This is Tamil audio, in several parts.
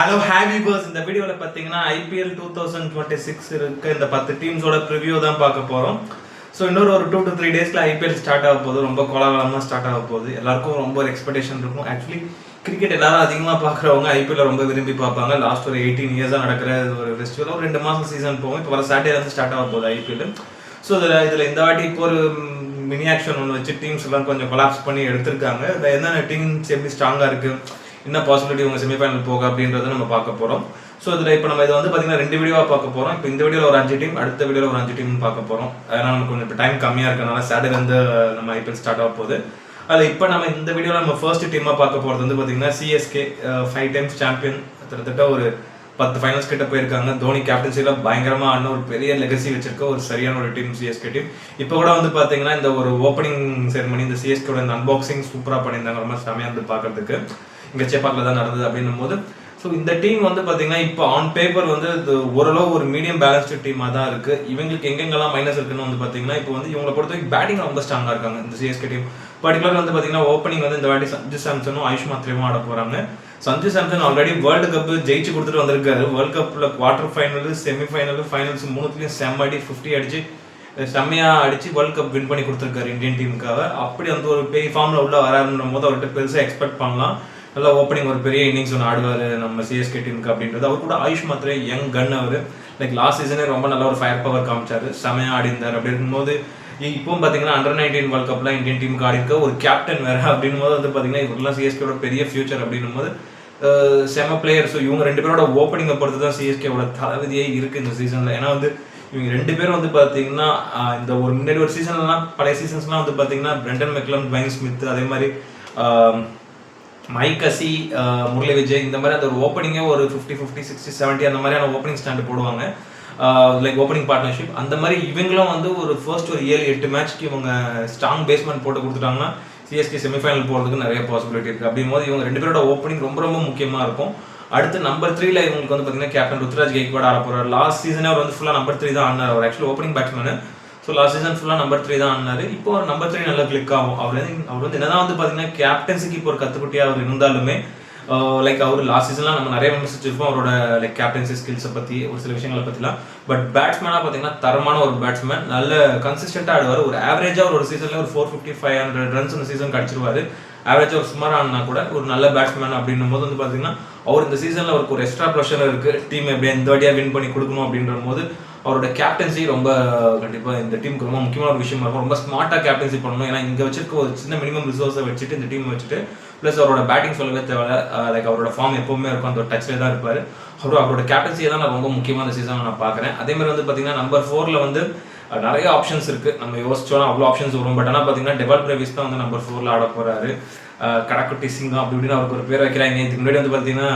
Hello happy purse. இந்த வீடியோவில் பார்த்தீங்கன்னா ஐபிஎல் 2026 இருக்க இந்த 10 டீம்ஸோட ப்ரிவியூ தான் பார்க்க போகிறோம். ஸோ இன்னொரு ஒரு 2 to 3 டேஸில் ஐபிஎல் ஸ்டார்ட் ஆக போகுது. ரொம்ப கோலாகலமாக ஸ்டார்ட் ஆக போகுது. எல்லாருக்கும் ரொம்ப ஒரு எக்ஸ்பெக்டேஷன் இருக்கும். ஆக்சுவலி கிரிக்கெட் எல்லாரும் அதிகமாக பார்க்குறவங்க ஐபிஎல் ரொம்ப விரும்பி பார்ப்பாங்க. லாஸ்ட் ஒரு 18 இயர்ஸாக நடக்கிற ஒரு ஃபெஸ்டிவல் ஒரு 2 மாதம் சீசன் போகும். இப்போ வர சாட்டர்டே ஸ்டார்ட் ஆக போகுது ஐபிஎல். ஸோ இதில் இந்த வாட்டி இப்போ ஒரு மினி ஆக்ஷன் ஒன்று வச்சு டீம்ஸ் எல்லாம் கொஞ்சம் கொலாப்ஸ் பண்ணி எடுத்திருக்காங்க. இதில் என்னென்ன டீம்ஸ் எப்படி ஸ்ட்ராங்காக இருக்குது, என்ன பாசிபிலிட்டி உங்கள் செமிஃபைனல் போக அப்படின்றத நம்ம பார்க்க போகிறோம். ஸோ இதில் இப்போ நம்ம இதை வந்து பார்த்தீங்கன்னா 2 வீடியோவாக பார்க்க போகிறோம். இப்போ இந்த வீடியோவில் ஒரு 5 டீம், அடுத்த வீடியோவில் ஒரு 5 டீம் பார்க்க போகிறோம். அதனால் நமக்கு கொஞ்சம் இப்போ டைம் கம்மியாக இருக்கனால சாட்டர்டே வந்து நம்ம ஐபிஎல் ஸ்டார்ட் ஆக போகுது. அதில் இப்போ நம்ம இந்த வீடியோவில் நம்ம ஃபர்ஸ்ட் டீமாக பார்க்க போகிறது வந்து பார்த்தீங்கன்னா சிஎஸ்கே 5 டைம்ஸ் சாம்பியன். கிட்டத்தட்ட ஒரு 10 ஃபைனல்ஸ் கிட்ட போயிருக்காங்க. தோனி கேப்டன்சியில் பயங்கரமாக ஆன ஒரு பெரிய லெகசி வச்சிருக்க ஒரு சரியான ஒரு டீம் சிஎஸ்கே டீம். இப்போ கூட வந்து பார்த்தீங்கன்னா இந்த ஒரு ஓப்பனிங் செரிமனி இந்த சிஎஸ்கேட இந்த அன்பாக்சிங் சூப்பராக பண்ணியிருந்தாங்க. ரொம்ப செமையாக வந்து பார்க்கறதுக்கு இங்கே சேப்பாக்கில் தான் நடந்தது அப்படின்னும் போது ஸோ இந்த டீம் வந்து பார்த்தீங்கன்னா இப்போ ஆன் பேப்பர் வந்து இது ஓரளவு ஒரு மீடியம் பேலன்ஸ்டு டீமாக தான் இருக்குது. இவங்களுக்கு எங்கெங்கெல்லாம் மைனஸ் இருக்குன்னு வந்து பார்த்தீங்கன்னா இப்போ வந்து இவங்களை பொறுத்த வரைக்கும் பேட்டிங் ரொம்ப ஸ்ட்ராங்காக இருக்காங்க இந்த சிஎஸ்கே டீம். பர்டிகுலர் வந்து பார்த்தீங்கன்னா ஓப்பனிங் வந்து இந்த வாட்டி சஞ்சு சாம்சனும் ஆயுஷ் மாத்ரேவும் ஆட போகிறாங்க. Sanju Samson already world cup ஜெயிச்சு கொடுத்துட்டு வந்திருக்காரு. வேர்ல்டு கப்பில் குவார்டர் ஃபைனலு, செமிஃபைனலு, ஃபைனல்ஸ் 3த்துலையும் செம்ம அடி 50 அடிச்சு செம்மையாக அடிச்சு வேர்ல்டு கப் வின் பண்ணி கொடுத்துருக்காரு இந்தியன் டீமுக்காக. அப்படி அந்த ஒரு பெரிய ஃபார்மில் உள்ள வராருன்ற போது அவர்கிட்ட பெருசாக எக்ஸ்பெக்ட் பண்ணலாம். நல்லா ஓப்பனிங் ஒரு பெரிய இன்னிங்ஸ் ஒன்று ஆடுவார் நம்ம சிஎஸ்கே டீமுக்கு அப்படின்றது. அவர் கூட ஆயுஷ் மாத்ரே யங் கன். அவர் லைக் லாஸ்ட் சீசனே ரொம்ப நல்ல ஒரு ஃபயர் பவர் காமிச்சார், செமையாக ஆடிந்தார். அப்படி இருக்கும்போது இப்போவும் பார்த்தீங்கன்னா Under-19 வேர்ல்ட் கப்லாம் இந்தியன் டீமுக்கு ஆடி இருக்க ஒரு கேப்டன் வேறு அப்படின்னும் போது வந்து பார்த்தீங்கன்னா இவரெல்லாம் சிஎஸ்கேவோட பெரிய ஃபியூச்சர் அப்படின்னும் போது செம பிளேயர். ஸோ இவங்க 2 பேரோட ஓப்பனிங்கை பொறுத்து தான் சிஎஸ்கேவோட தளபதியே இருக்குது இந்த சீசனில். ஏன்னா வந்து இவங்க 2 பேரும் வந்து பார்த்தீங்கன்னா இந்த ஒரு முன்னாடி ஒரு சீசன்லாம் பழைய சீசன்ஸ்லாம் வந்து பார்த்தீங்கன்னா பிரெண்டன் மெக்லம், டுவைன் ஸ்மித், அதே மாதிரி மைக் அசி, முரளி விஜய், இந்த மாதிரி அந்த ஒரு ஓப்பனிங்கே ஒரு 50, 50, 60, 70 அந்த மாதிரியான ஓப்பனிங் ஸ்டாண்டு போடுவாங்க. லைக் ஓப்பனிங் பார்ட்னர்ஷிப் அந்த மாதிரி இவங்களும் வந்து ஒரு ஃபர்ஸ்ட் ஒரு 7-8 மேட்ச்க்கு இவங்க ஸ்ட்ராங் பேஸ்மெண்ட் போட்டு கொடுத்துட்டாங்கன்னா சிஎஸ்கே செமிஃபைனல் போகிறதுக்கு நிறைய பாசிபிலிட்டி இருக்குது. அப்படின் போது இவங்க 2 பேரோட ஓப்பனிங் ரொம்ப ரொம்ப முக்கியமாக இருக்கும். அடுத்து நம்பர் 3ல இவங்களுக்கு வந்து பார்த்தீங்கன்னா கேப்டன் ருத்ராஜ் கெய்க்வாட் ஆட போகிறார். லாஸ்ட் சீசனே அவர் வந்து ஃபுல்லாக நம்பர் 3 தான் ஆடினார். அவர் actually opening batsman. So last season ஃபுல்லாக நம்பர் 3 தான் ஆடினார். இப்போ ஒரு நம்பர் 3 நல்லா கிளிக் ஆகும். அவர் வந்து என்னதான் வந்து பார்த்தீங்கன்னா கேப்டன்சிக்கு இப்போ ஒரு கத்துக்குட்டியாக அவர் இருந்தாலுமே லைக் அவர் லாஸ்ட் சீசன்லாம் நம்ம நிறைய விமர்சிச்சிருப்போம் அவரோட லைக் கேப்டன்சி ஸ்கில்ஸை பற்றி ஒரு சில விஷயங்களை பற்றிலாம். பட் பேட்ஸ்மேனாக பார்த்தீங்கன்னா தரமான ஒரு பேட்ஸ்மேன், நல்ல கன்சிஸ்டண்ட்டாக ஆடுவார். ஒரு ஆவரேஜாக ஒரு சீசனில் ஒரு 450, 500 ரன்ஸ் இந்த சீசன் கிடச்சிருவார். ஆவரேஜாக ஒரு சுமார் ஆனா கூட ஒரு நல்ல பேட்ஸ்மேன் அப்படின்னும் போது வந்து பார்த்தீங்கன்னா அவர் இந்த சீசனில் அவருக்கு ஒரு எக்ஸ்ட்ரா ப்ரெஷர் இருக்குது. டீம் எப்படியா இந்த வாட்டியாக வின் பண்ணி கொடுக்கணும் அப்படின்ற போது அவரோட கேப்டன்சி ரொம்ப கண்டிப்பாக இந்த டீமுக்கு ரொம்ப முக்கியமான ஒரு விஷயமா இருக்கும். ரொம்ப ஸ்மார்ட்டாக கேப்டன்சி பண்ணணும். ஏன்னா இங்கே வச்சிருக்க ஒரு சின்ன மினிமம் ரிசோர்ஸை வச்சுட்டு இந்த டீம் வச்சுட்டு ப்ளஸ் அவரோட பேட்டிங் சொல்லவே தேவை. லைக் அவரோட ஃபார்ம் எப்பவுமே இருக்கும், அந்த ஒரு டச்சில் தான் இருப்பார். அவரோட கேப்டன்சியை தான் நான் ரொம்ப முக்கியமான இந்த சீசன் நான் பார்க்குறேன். அதே மாதிரி வந்து பார்த்தீங்கன்னா நம்பர் 4ல் வந்து நிறைய ஆப்ஷன்ஸ் இருக்குது. நம்ம யோசிச்சோன்னா அவ்வளோ ஆப்ஷன்ஸ் வரும். பட் ஆனால் பார்த்தீங்கன்னா டெவால் பிரேவிஸ் தான் வந்து நம்பர் 4ல் ஆட போகிறாரு. கடாக்குட்டி சிங்கம் அப்படி இப்படின்னு அவருக்கு ஒரு பேர் வைக்கிறாங்க. இதுக்கு முன்னாடி வந்து பார்த்தீங்கன்னா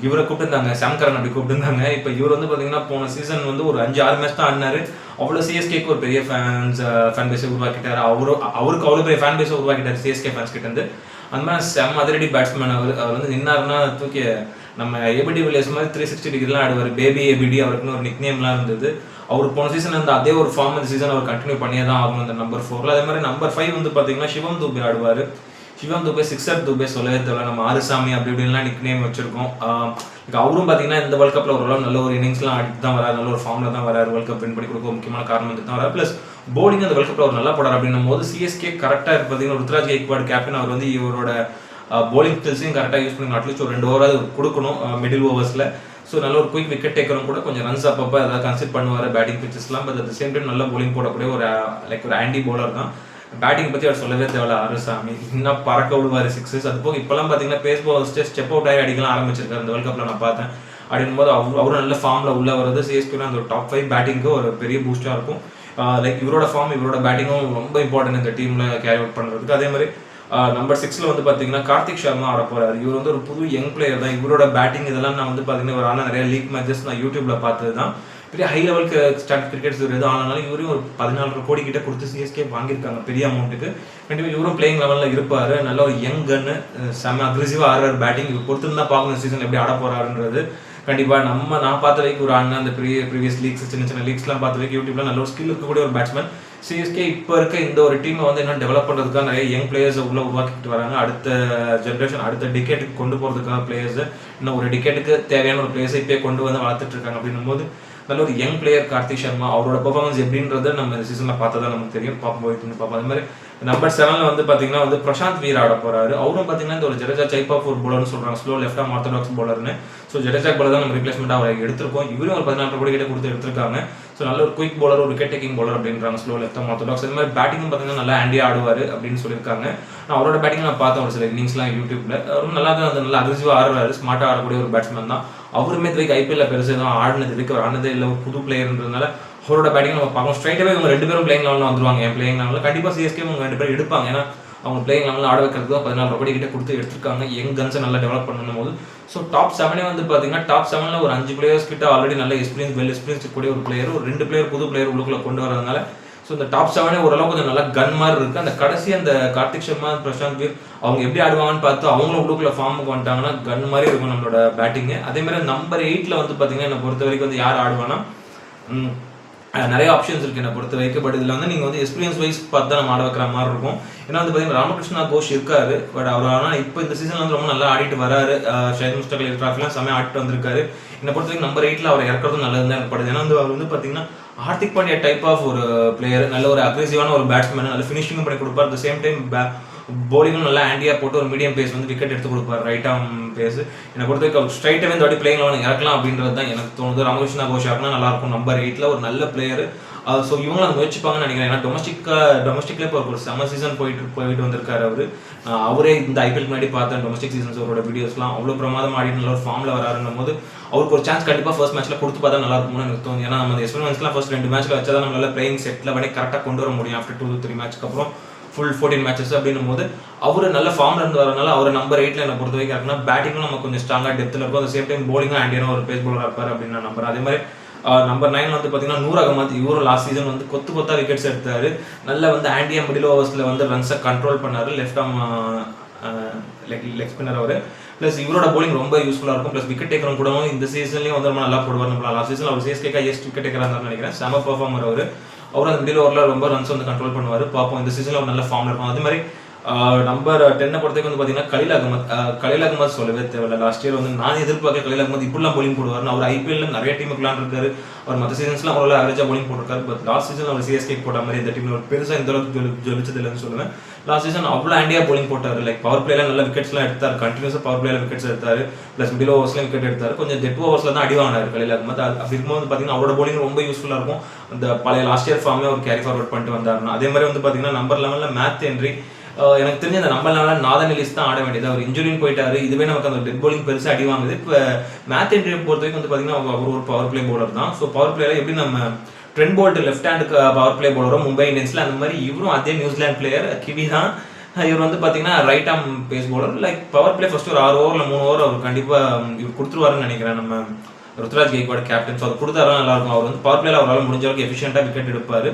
இவரை கூப்பிட்டுருந்தாங்க, சாம்கரன் அப்படி கூப்பிட்டுருந்தாங்க. இப்போ இவர் வந்து பார்த்தீங்கன்னா போன சீசன் வந்து ஒரு 5-6 மேட்ச் தான் ஆடினாரு. அவ்வளோ சிஎஸ்கேக்கு ஒரு பெரிய ஃபேன் பேஸை உருவாக்கிட்டார். அவருக்கு அவ்வளோ பெரிய ஃபேன் பேஸை உருவாக்கிட்டார் சிஎஸ்கே ஃபேன்ஸ் கிட்டேருந்து. அந்த மாதிரி செம்ம அதிரடி பேட்ஸ்மேன் அவர் வந்து நின்னாருன்னா தூக்கி நம்ம ஏபிடி வில்லியர்ஸ் மாதிரி 360 டிகிரிலாம் ஆடுவார். பேபி ஏபிடி அவருக்குன்னு ஒரு நிக் நேம்லாம் இருந்தது. அவர் போன சீசன் அந்த அதே ஒரு ஃபார்ம் இந்த சீசன் அவர் கண்டினியூ பண்ணியே தான் ஆகணும் அந்த நம்பர் 4ல். அதே மாதிரி நம்பர் 5 வந்து பார்த்தீங்கன்னா சிவம் தூபே ஆடுவார். சிவம் தூபே, சிக்ஸர் தூபே சொல்லவே தேவை. நம்ம ஆறுசாமி அப்படி இப்படின்லாம் நிக் நேம் வச்சிருக்கோம். அவரும் பார்த்தீங்கன்னா இந்த வேர்ல்ட் கப்பில் ஓரளவு நல்ல ஒரு இன்னிங்ஸ்லாம் ஆடிட்டு தான் வராரு, நல்ல ஒரு ஃபார்மில் தான் வராரு. வேர்ல்ட் கப் வின் பண்ணி கொடுக்க முக்கியமான காரணம் வந்து தான் வராரு. ப்ளஸ் போலிங் அந்த வேர்ல்ட் கப்பில் ஒரு நல்லா போடார் அப்படின்னும் போது சிஎஸ்கே கரெக்டாக இருக்குது. பார்த்தீங்கன்னா ருத்ராஜ் கெய்க்வாட் கேப்டன் அவர் வந்து இவரோட போலிங் ஸ்கில்ஸையும் கரெக்டாக யூஸ் பண்ணி அட்லீஸ்ட் ஒரு 2 ஓவராது கொடுக்கணும் மிடில் ஓவர்ஸில். ஸோ நல்ல ஒரு குயிக் விக்கெட் டேக்கரும் கூட கொஞ்சம் ரன்ஸ் அப்பப்போ ஏதாவது கன்சிடர் பண்ணுவார் பேட்டிங் பிச்சஸ்லாம். But at the same time நல்ல போலிங் போடக்கூடிய ஒரு லைக் ஒரு ஆண்டி பவுலர் தான். பேட்டிங் பற்றி அவர் சொல்லவே தேவையில்ல. ஆறுசாமி இன்னும் பறக்க விடுவார் 6s. அது போக இப்போலாம் பார்த்தீங்கன்னா பேஸ் பால்ஸ்ட்டு ஸ்டெப் அவுட் ஆகி அடிக்கலாம் ஆரம்பிச்சிருக்காரு இந்த வேர்ல்ட் கப்பில் நான் பார்த்தேன். அப்படின்னும் போது அவரும் நல்ல ஃபார்மில் உள்ள வரது சிஎஸ்கேல அந்த ஒரு டாப் 5 பேட்டிங்க்கு ஒரு பெரிய பூஸ்டாக இருக்கும். லைக் இவரோட ஃபார்ம் இவரோட பேட்டிங்கும் ரொம்ப இம்பார்ட்டன்ட் இந்த டீமில் கேரி அவுட் பண்ணுறதுக்கு. அதே மாதிரி நம்பர் 6ல் வந்து பார்த்தீங்கன்னா கார்த்திக் சர்மா ஆட போகிறார். இவர் வந்து ஒரு புது யங் பிளேயர் தான். இவரோட பேட்டிங் இதெல்லாம் நான் வந்து பார்த்தீங்கன்னா ஒரு ஆனால் நிறைய லீக் மேட்சஸ் நான் யூடியூப்பில் பார்த்தது தான். பெரிய ஹை லெவலுக்கு ஸ்டார்ட் கிரிக்கெட்ஸ் எது ஆனாலும் இவரையும் ஒரு 14 கோடி கிட்ட கொடுத்து சிஎஸ்கே வாங்கியிருக்காங்க பெரிய அமௌண்ட்டுக்கு. கண்டிப்பாக இவரும் பிளேயிங் லெவலில் இருப்பார். நல்ல ஒரு யங் கன்னு, செம்ம அக்ரெசிவாக ஆடுறாரு பேட்டிங். இவர் பொறுத்து தான் பார்க்கணும் சீசன் எப்படி ஆட போகிறாருன்றது. கண்டிப்பாக நான் பார்த்த வரைக்கும் ஒரு ஆடினா அந்த ப்ரீவியஸ் லீக்ஸ் சின்ன சின்ன லீக்ஸ்லாம் பார்த்த வரைக்கும் யூடியூப்ல நல்ல ஒரு ஸ்கில் இருக்கக்கூடிய ஒரு பேட்ஸ்மேன். சிஎஸ்கே இப்போ இருக்க இந்த ஒரு டீமை வந்து என்ன டெவலப் பண்ணுறதுக்காக நிறைய யங் பிளேயர்ஸை உள்ள உருவாக்கிட்டு வராங்க. அடுத்த ஜென்ரேஷன் அடுத்த டிகேட்டுக்கு கொண்டு போகிறதுக்காக பிளேயர்ஸை இன்னும் ஒரு டிகேட்டுக்கு தேவையான ஒரு பிளேயர்ஸை இப்போயே கொண்டு வந்து வளர்த்துட்டு இருக்காங்க. அப்படின்னும் போது நல்ல ஒரு யங் பிளேயர் கார்த்திக் சர்மா அவரோட பெர்ஃபார்மன்ஸ் எப்படின்றத நம்ம இந்த சீசனில் பார்த்தா தான் நமக்கு தெரியும். பார்ப்போம் பார்ப்போம். அது மாதிரி நம்பர் 7 வந்து பார்த்தீங்கன்னா வந்து பிரசாந்த் வீர் ஆட போறாரு. அவரும் பார்த்தீங்கன்னா இந்த ஒரு ஜடேஜா டைப் ஆஃப் ஒரு பவுலர்னு சொல்றாங்க, ஸ்லோ லெஃப்ட் ஆர்ம் ஆர்த்தடாக்ஸ் பவுலர்னு. ஸோ ஜடேஜா பவுலர் தான் நம்ம ரிப்ளேஸ்மெண்ட்டாக அவரை எடுத்திருக்கோம். இவரும் ஒரு 14 கோடி கிட்ட கொடுத்து எடுத்திருக்காங்க. ஸோ நல்ல ஒரு குயிக் பவுலர், ஒரு விக்கெட் டேக்கிங் பவுலர் அப்படின்றாங்க, ஸ்லோ லெஃப்ட் ஆர்ம் ஆர்த்தடாக்ஸ். இந்த மாதிரி பேட்டிங்கும் பார்த்தீங்கன்னா நல்லா ஆண்டியா ஆடுவார் அப்படின்னு சொல்லியிருக்காங்க. நான் அவரோட பேட்டிங் நான் பார்த்தேன் ஒரு சில இன்னிங்ஸ்லாம் யூடியூப்ல. அவரும் நல்லா தான் நல்லா அக்ரெசிவாக ஆடுறாரு, ஸ்மார்ட்டாக ஆடக்கூடிய ஒரு பேட்ஸ்மேன் தான். அவருமே இது வரைக்கும் ஐபிஎல்ல பெருசு எதுவும் ஆடினது இருக்கு, அவர் ஆனதே இல்லை, ஒரு புது பிளேயர்ன்றதுனால அவரோட பேட்டிங் நம்ம பார்க்கணும். ஸ்ட்ரைட்டாகவே இவங்க 2 பேரும் பிளேயிங் லெவலில் வந்துருவாங்க. என் பிளேயிங் லெவலில் கண்டிப்பாக சிஎஸ்கே இவங்க 2 பேரும் எடுப்பாங்க. ஏன்னா அவங்க பிளேயிங் லெவலில் ஆட வைக்கிறது 14 கோடி கிட்ட கொடுத்து எடுத்திருக்காங்க. யங் கன்ஸை நல்லா டெவலப் பண்ணணும் போது. ஸோ டாப் 7 வந்து பார்த்தீங்கன்னா டாப் 7ல் ஒரு 5 பிளேயர்ஸ் கிட்ட ஆல்ரெடி நல்ல வெல் எக்ஸ்பீரியன்ஸ் கூடிய ஒரு பிளேயர், ஒரு 2 பிளேயர் புது பிளேயர் உள்ளுக்குள்ள கொண்டு வரதுனால ஸோ இந்த டாப் 7 ஓரளவுக்கு கொஞ்சம் நல்லா கன் மாதிரி இருக்கு. அந்த கடைசி அந்த கார்த்திக் சர்மா, பிரசாந்த் வீர் அவங்க எப்படி ஆடுவாங்கன்னு பார்த்து அவங்களும் உள்ளுக்குள்ள ஃபார்முக்கு வந்துட்டாங்கன்னா கன் மாதிரி இருக்கும் நம்மளோட பேட்டிங்கு. அதே மாதிரி நம்பர் 8ல் வந்து பார்த்தீங்கன்னா என்னை பொறுத்த வரைக்கும் வந்து யார் ஆடுவானா நிறைய ஆப்ஷன்ஸ் இருக்கு என்னை பொறுத்த வரைக்கும். பட் இதில் வந்து நீங்கள் வந்து எக்ஸ்பீரியன்ஸ் வைஸ் பார்த்து தான் நம்ம ஆட வைக்கிற மாதிரி இருக்கும். ஏன்னா வந்து பார்த்தீங்கன்னா ராமகிருஷ்ணா கோஷ் இருக்காரு, பட் அவர் ஆனால் இப்போ இந்த சீசன் வந்து ரொம்ப நல்லா ஆடிட்டு வராரு. ஷஹீத் முஸ்டாக் அலி டிராஃபிலாம் செம்மையாக ஆடிட்டு வந்திருக்காரு. என்னை பொறுத்த வரைக்கும் நம்பர் 8ல் அவர் இறக்குறது நல்லது தான் ஏற்படுது. ஏன்னா வந்து அவர் வந்து பார்த்தீங்கன்னா ஹார்திக் பாண்டியா டைப் ஆஃப் ஒரு பிளேயர், நல்ல ஒரு அக்ரெசிவான ஒரு பேட்ஸ்மேன், நல்ல ஃபினிஷிங்கும் பண்ணி கொடுப்பார். அட் சேம் டைம் போலிங்கும் நல்லா ஆண்டியா போட்டு ஒரு மீடியம் பேஸ் வந்து விக்கெட் எடுத்து கொடுப்பார், ரைட் ஆர்ம் பேஸ். என்னை பொறுத்த வரைக்கும் அவர் ஸ்ட்ரைட்டாகவே இந்த வாட்டி பிளேயிங் லெவலில் இறக்கலாம் அப்படின்றது தான் எனக்கு தோணுது. ராமகிருஷ்ணா கோஷ் இறக்குனா நல்லா இருக்கும் நம்பர் 8ல், ஒரு நல்ல பிளேயர். ஸோ இவங்களும் அதை முயற்சிப்பாங்கன்னு நினைக்கிறேன். ஏன்னா டொமஸ்டிக்ல இப்போ ஒரு சம்மர் சீசன் போயிட்டு வந்திருக்காரு அவரு. அவரே இந்த ஐபிஎல் முன்னாடி பார்த்தேன் டொமஸ்டிக் சீசன்ஸ் அவரோட வீடியோஸ்லாம் அவ்வளோ பிரமாதம் ஆடி நல்ல ஒரு ஃபார்மில் வராருன்னும் போது அவருக்கு ஒரு சான்ஸ் கண்டிப்பாக ஃபர்ஸ்ட் மேட்ச்ல கொடுத்து பார்த்தா நல்லா இருக்கும்னு எனக்கு தோணும். ஏன்னா நம்ம எக்ஸ்பீரியன்ஸ்லாம் ஃபர்ஸ்ட் 2 மேட்ச்ல வச்சா தான் நம்மளால பிளேயிங் செட்டில் பண்ணி கரெக்டாக கொண்டு வர முடியும். ஆஃப்டர் 2-3 மேட்ச்க்கு அப்புறம் ஃபுல் 14 மேட்சஸ் அப்படின்னும் போது அவர் நல்ல ஃபார்ம்ல இருந்து வரனால அவர் நம்பர் 8ல் என்னை பொறுத்த வரைக்கும் இருக்குன்னா பேட்டிங்கும் நம்ம கொஞ்சம் ஸ்ட்ராங்காக டெப்த்தில் இருக்கும். அந்த சேம் டைம் போலிங்கும் ஆண்டியான ஒரு பேஸ் பவுலராக இருப்பார் அப்படின்னு நான் நம்புறேன். அதே மாதிரி நம்பர் 9 வந்து பார்த்தீங்கன்னா நூர் அகமத். இவரும் லாஸ்ட் சீசன் வந்து கொத்தா விக்கெட்ஸ் எடுத்தாரு. நல்லா வந்து ஆண்டியா மிடில் ஓவர்ஸில் வந்து ரன்ஸை கண்ட்ரோல் பண்ணாரு. லெஃப்ட் ஆர்ம் லெக் ஸ்பின்னர் அவர். ப்ளஸ் இவரோட போலிங் ரொம்ப யூஸ்ஃபுல்லாக இருக்கும். ப்ளஸ் விக்கெட் டேக்கரும் கூட இந்த சீசன்லேயும் வந்து ரொம்ப நல்லா போடுவார். நம்ம லாஸ்ட் சீசன் அவர் சிஎஸ்கேக்கா விக்கெட் டேக்கராக இருந்தாலும் நினைக்கிறேன். செம பெர்ஃபார்மர் அவர் அந்த மிடில் ஓவரில் ரொம்ப ரன்ஸ் வந்து கண்ட்ரோல் பண்ணுவார். பார்ப்போம் இந்த சீசனில் ஒரு நல்ல ஃபார்மில் இருக்கும். அதே மாதிரி நம்பர் 10 பொறுத்தவரைக்கும் வந்து பார்த்தீங்கன்னா கலீல் அகமத் சொல்லவே தேவையில்லை. லாஸ்ட் இயர் வந்து நான் எதிர்பார்க்க கலீல் அகமத் இப்படிலாம் போலிங் போடுவார். அவர் ஐபிஎல்ல நிறைய டீமுக்கு விளாண்டுருக்காரு. அவர் மற்ற சீசன்ஸ்லாம் ஒரு அவரேஜா போலிங் போட்டிருக்காரு. பட் லாஸ்ட் சீசன் அவர் சிஎஸ்கே போட்ட மாதிரி இந்த டீமில் ஒரு பெருசாக இந்த அளவுக்கு ஜொலிச்சது இல்லைன்னு சொல்லுவேன். லாஸ்ட் சீசன் அவ்வளோ ஆண்டியா போலிங் போட்டார். லைக் பவர் பிளேல நல்ல விக்கெட்ஸ்லாம் எடுத்தார், கண்டினியூஸாக பவர் பிளேல விக்கெட்ஸ் எடுத்தார். ப்ளஸ் மிடில் ஓவர்ஸ்லாம் விக்கெட் எடுத்தார். கொஞ்சம் டெட் ஓவர்ஸ்ல தான் அடி வாங்கினார் கலீல் அகமத். அப்படி இருக்கும்போது பார்த்தீங்கன்னா அவரோட போலிங் ரொம்ப யூஸ்ஃபுல்லாக இருக்கும். அந்த பழைய லாஸ்ட் இயர் ஃபார்மே அவர் கேரி ஃபார்வர்ட் பண்ணிட்டு வந்தாருன்னா. அதே மாதிரி வந்து பார்த்தீங்கன்னா நம்பர் 11ல் மேத் ஹென்றி. எனக்கு தெரிஞ்ச அந்த நம்பர் 11 நாதன் எலிஸ் தான் ஆட வேண்டியது. அவர் இன்ஜுரின்னு போயிட்டாரு. இதுவே நமக்கு அந்த டெட் போலிங் பெருசாக அடி வாங்குது. இப்போ மேத் ஹென்ரியை பொறுத்த வரைக்கும் வந்து பார்த்தீங்கன்னா அவர் ஒரு பவர் பிளே பவுலர் தான். ஸோ பவர் பிளேல எப்படி நம்ம ட்ரெண்ட் போல்ட் லெஃப்ட் ஹேண்டுக்கு பவர் பிளே பவுலரும் மும்பை இந்தியன்ஸ்ல அந்த மாதிரி இவரும் அதே நியூசிலாந்து பிளேயர் கிவி தான். இவர் வந்து பார்த்தீங்கன்னா right arm pace bowler. Like power play first ஒரு 6 ஓவரில் 3 ஓவர் அவர் கண்டிப்பாக இவர் கொடுத்துருவாருன்னு நினைக்கிறேன். நம்ம ருத்ராஜ் கெய்க்வாட் கேப்டன். ஸோ அது கொடுத்தாலும் நல்லா இருக்கும். அவர் வந்து பவர் பிளேல அவரால் முடிஞ்ச அளவுக்கு எஃபிஷியண்டாக விக்கெட் எடுப்பார்.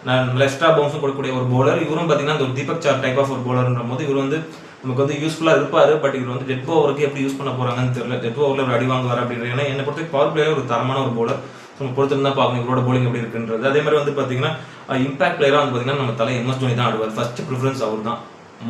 நல்ல எக்ஸ்ட்ரா பவுன்ஸும் கொடுக்கக்கூடிய ஒரு பவுலர். இவரும் பார்த்தீங்கன்னா அந்த ஒரு தீபக் சார் டைப் ஆஃப் ஒரு பவுலர்ன்ற போது இவர் வந்து நமக்கு வந்து யூஸ்ஃபுல்லாக இருப்பார். பட் இவர் வந்து டெட் ஓவருக்கு எப்படி யூஸ் பண்ண போறாங்கன்னு தெரியல. டெட் ஓவரில் ஒரு அடி வாங்குவார் அப்படின்ற. ஏன்னா என்னை பொறுத்த பவர் பிளேயர் ஒரு தரமான ஒரு பவுலர். ஸோ நம்ம பொறுத்திருந்தா பார்க்கணும் இவரோட போலிங் எப்படி இருக்குன்றது. அதே மாதிரி வந்து பார்த்தீங்கன்னா இம்பாக்ட் பிளேயராக வந்து பார்த்தீங்கன்னா நம்ம தலை MS தோனி தான் ஆடுவார். ஃபர்ஸ்ட் ப்ரிஃபரன்ஸ் அவர் தான்.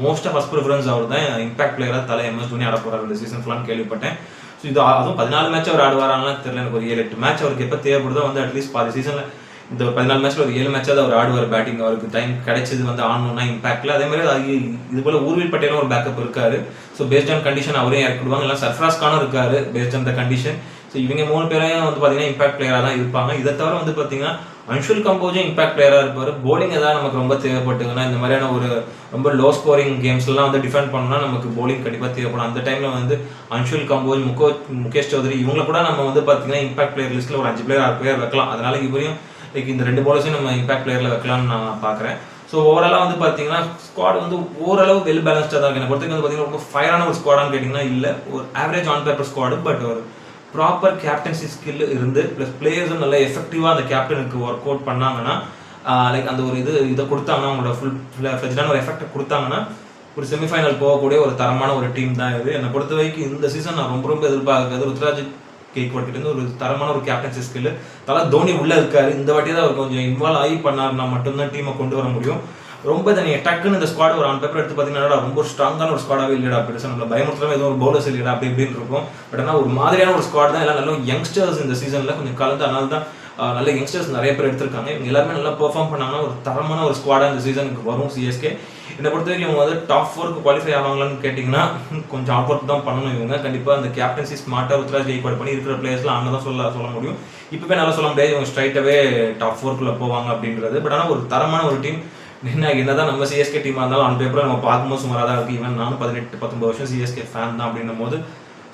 ஃபர்ஸ்ட் ப்ரிஃபரன்ஸ் அவர் தான். இம்பாக்ட் பிளேயராக தலை MS தோனி ஆட போறாரு இந்த சீசன் ஃபுல்லான்னு கேள்விப்பட்டேன். ஸோ இது அதுவும் 14 மேட்ச் அவர் ஆடுவாரான்னு தெரியல. எனக்கு ஒரு 7-8 மேட்ச் அவருக்கு எப்போ தேவைப்படுதோ வந்து அட்லீஸ்ட் பாதி சீசனில் இந்த 14 மேட்ச்ல ஒரு 7 மேட்சாவது அவர் ஆடுவார். பேட்டிங் அவருக்கு டைம் கிடைச்சது வந்து ஆடணும்னா இம்பாக்ட்ல. அதே மாதிரி இது போல ஊர்வில் பட்டேலும் ஒரு பேக்கப் இருக்காரு. ஸோ பேஸ்ட் ஆன் கண்டிஷன் அவரையும் இறக்கிடுவாங்க. இல்லை சர்ஃப்ராஸ் கானும் இருக்காரு based on the condition. So இவங்க 3 பேரையும் வந்து பார்த்தீங்கன்னா இம்பாக்ட் பிளேயராக தான் இருப்பாங்க. இதை தவிர வந்து பார்த்தீங்கன்னா அன்ஷுல் கம்போஜும் இம்பாக்ட் பிளேயராக இருப்பார். போலிங் ஏதாவது நமக்கு ரொம்ப தேவைப்பட்டுங்கன்னா இந்த மாதிரியான ஒரு ரொம்ப லோ ஸ்கோரிங் கேம்ஸ்லாம் வந்து டிஃபெண்ட் பண்ணணும்னா நமக்கு போலிங் கண்டிப்பாக தேவைப்படும். அந்த டைமில் வந்து அன்ஷுல் கம்போஜ், முகேஷ் சௌத்ரி இவங்களை கூட நம்ம வந்து பார்த்தீங்கன்னா இம்பாக்ட் பிளேயர் லிஸ்ட்டில் ஒரு 5 பிளேயர் 6 பிளேயர் வைக்கலாம். அதனால இவரையும் இந்த 2 பவுலர்ஸையும் நம்ம இம்பாக்ட் பிளேயரில் வைக்கலாம்னு நான் பார்க்குறேன். ஸோ ஓவராலாக வந்து பார்த்தீங்கன்னா ஸ்குவாட் வந்து ஓரளவு வெல் பேலன்ஸ்டாக தான் இருக்கு. என்னை பொறுத்தவரைக்கும் வந்து பார்த்தீங்கன்னா ரொம்ப ஃபயரான ஒரு ஸ்குவாடான்னு கேட்டிங்கன்னா இல்லை, ஒரு average on paper squad. But ஒரு ப்ராப்பர் கேப்டன்சி ஸ்கில் இருந்து ப்ளஸ் பிளேயர்ஸும் நல்லா எஃபெக்டிவாக அந்த கேப்டனுக்கு ஒர்க் அவுட் பண்ணாங்கன்னா லைக் அந்த ஒரு இதை கொடுத்தாங்கன்னா அவங்களோட ஃபுல்லான ஒரு எஃபெக்டை கொடுத்தாங்கன்னா ஒரு செமிஃபைனல் போகக்கூடிய ஒரு தரமான ஒரு டீம் தான் இது. என்னை பொறுத்த வரைக்கும் இந்த சீசன் நான் ரொம்ப எதிர்பார்க்குறது ருத்ராஜ் கெய்க்வாட் கிட்ட இருந்து ஒரு தரமான ஒரு கேப்டன்சி ஸ்கில். தலை தோனி உள்ள இருக்காரு, இந்த வாட்டி தான் அவர் கொஞ்சம் இன்வால்வ் ஆகி பண்ணாருன்னா மட்டும்தான் டீமை கொண்டு வர முடியும். ரொம்ப தனியாக டக்குன்னு இந்த ஸ்குவாட் ஒரு ஆன் பேப்பர் எடுத்து பார்த்தீங்கன்னா ரொம்ப ஸ்ட்ராங்கான ஒரு ஸ்குவாடாகவே இல்லைடா, பெருசாக நம்மள பயமுறுத்தலாம் ஏதோ ஒரு பவுலர்ஸ் இல்லைடா அப்படி இப்படின்னு இருக்கும். பட் ஆனால் ஒரு மாதிரியான ஒரு ஸ்குவாட் தான். எல்லாம் நல்ல யங்ஸ்டர்ஸ் இந்த சீசனில் கொஞ்சம் கலந்து, அதனால தான் நல்ல யங்ஸ்டர்ஸ் நிறைய பேர் எடுத்திருக்காங்க. இவங்க எல்லாருமே நல்லா பெர்ஃபார்ம் பண்ணாங்கன்னா ஒரு தரமான ஒரு ஸ்குவாடாக இந்த சீசனுக்கு வரும் சிஎஸ்கே. என்னை பொறுத்த வரைக்கும் இவங்க வந்து டாப் 4க்கு குவாலிஃபை ஆவாங்களான்னு கேட்டிங்கன்னா கொஞ்சம் ஹார்ட் ஒர்க் தான் பண்ணணும். இவங்க கண்டிப்பாக அந்த கேப்டன்சி ஸ்மார்ட்டாக ருத்ராஜ் கெய்க்வாட் பண்ணி இருக்கிற பிளேயர்ஸ்லாம் அங்கே தான் சொல்ல முடியும். இப்போவே நல்லா சொல்ல முடியாது இவங்க ஸ்ட்ரைட்டாகவே டாப் 4க்குள்ளே போவாங்க அப்படின்றது. பட் ஆனால் ஒரு தரமான ஒரு டீம். என்னதான் நம்ம சிஎஸ்கே டீமாக இருந்தாலும் ஆன் பேப்பரில் நம்ம பார்க்கும்போது சுமாராக தான் இருக்குது. ஈவன் நானும் 18-19 வருஷம் சிஎஸ்கே ஃபேன் தான். அப்படின்னும் போது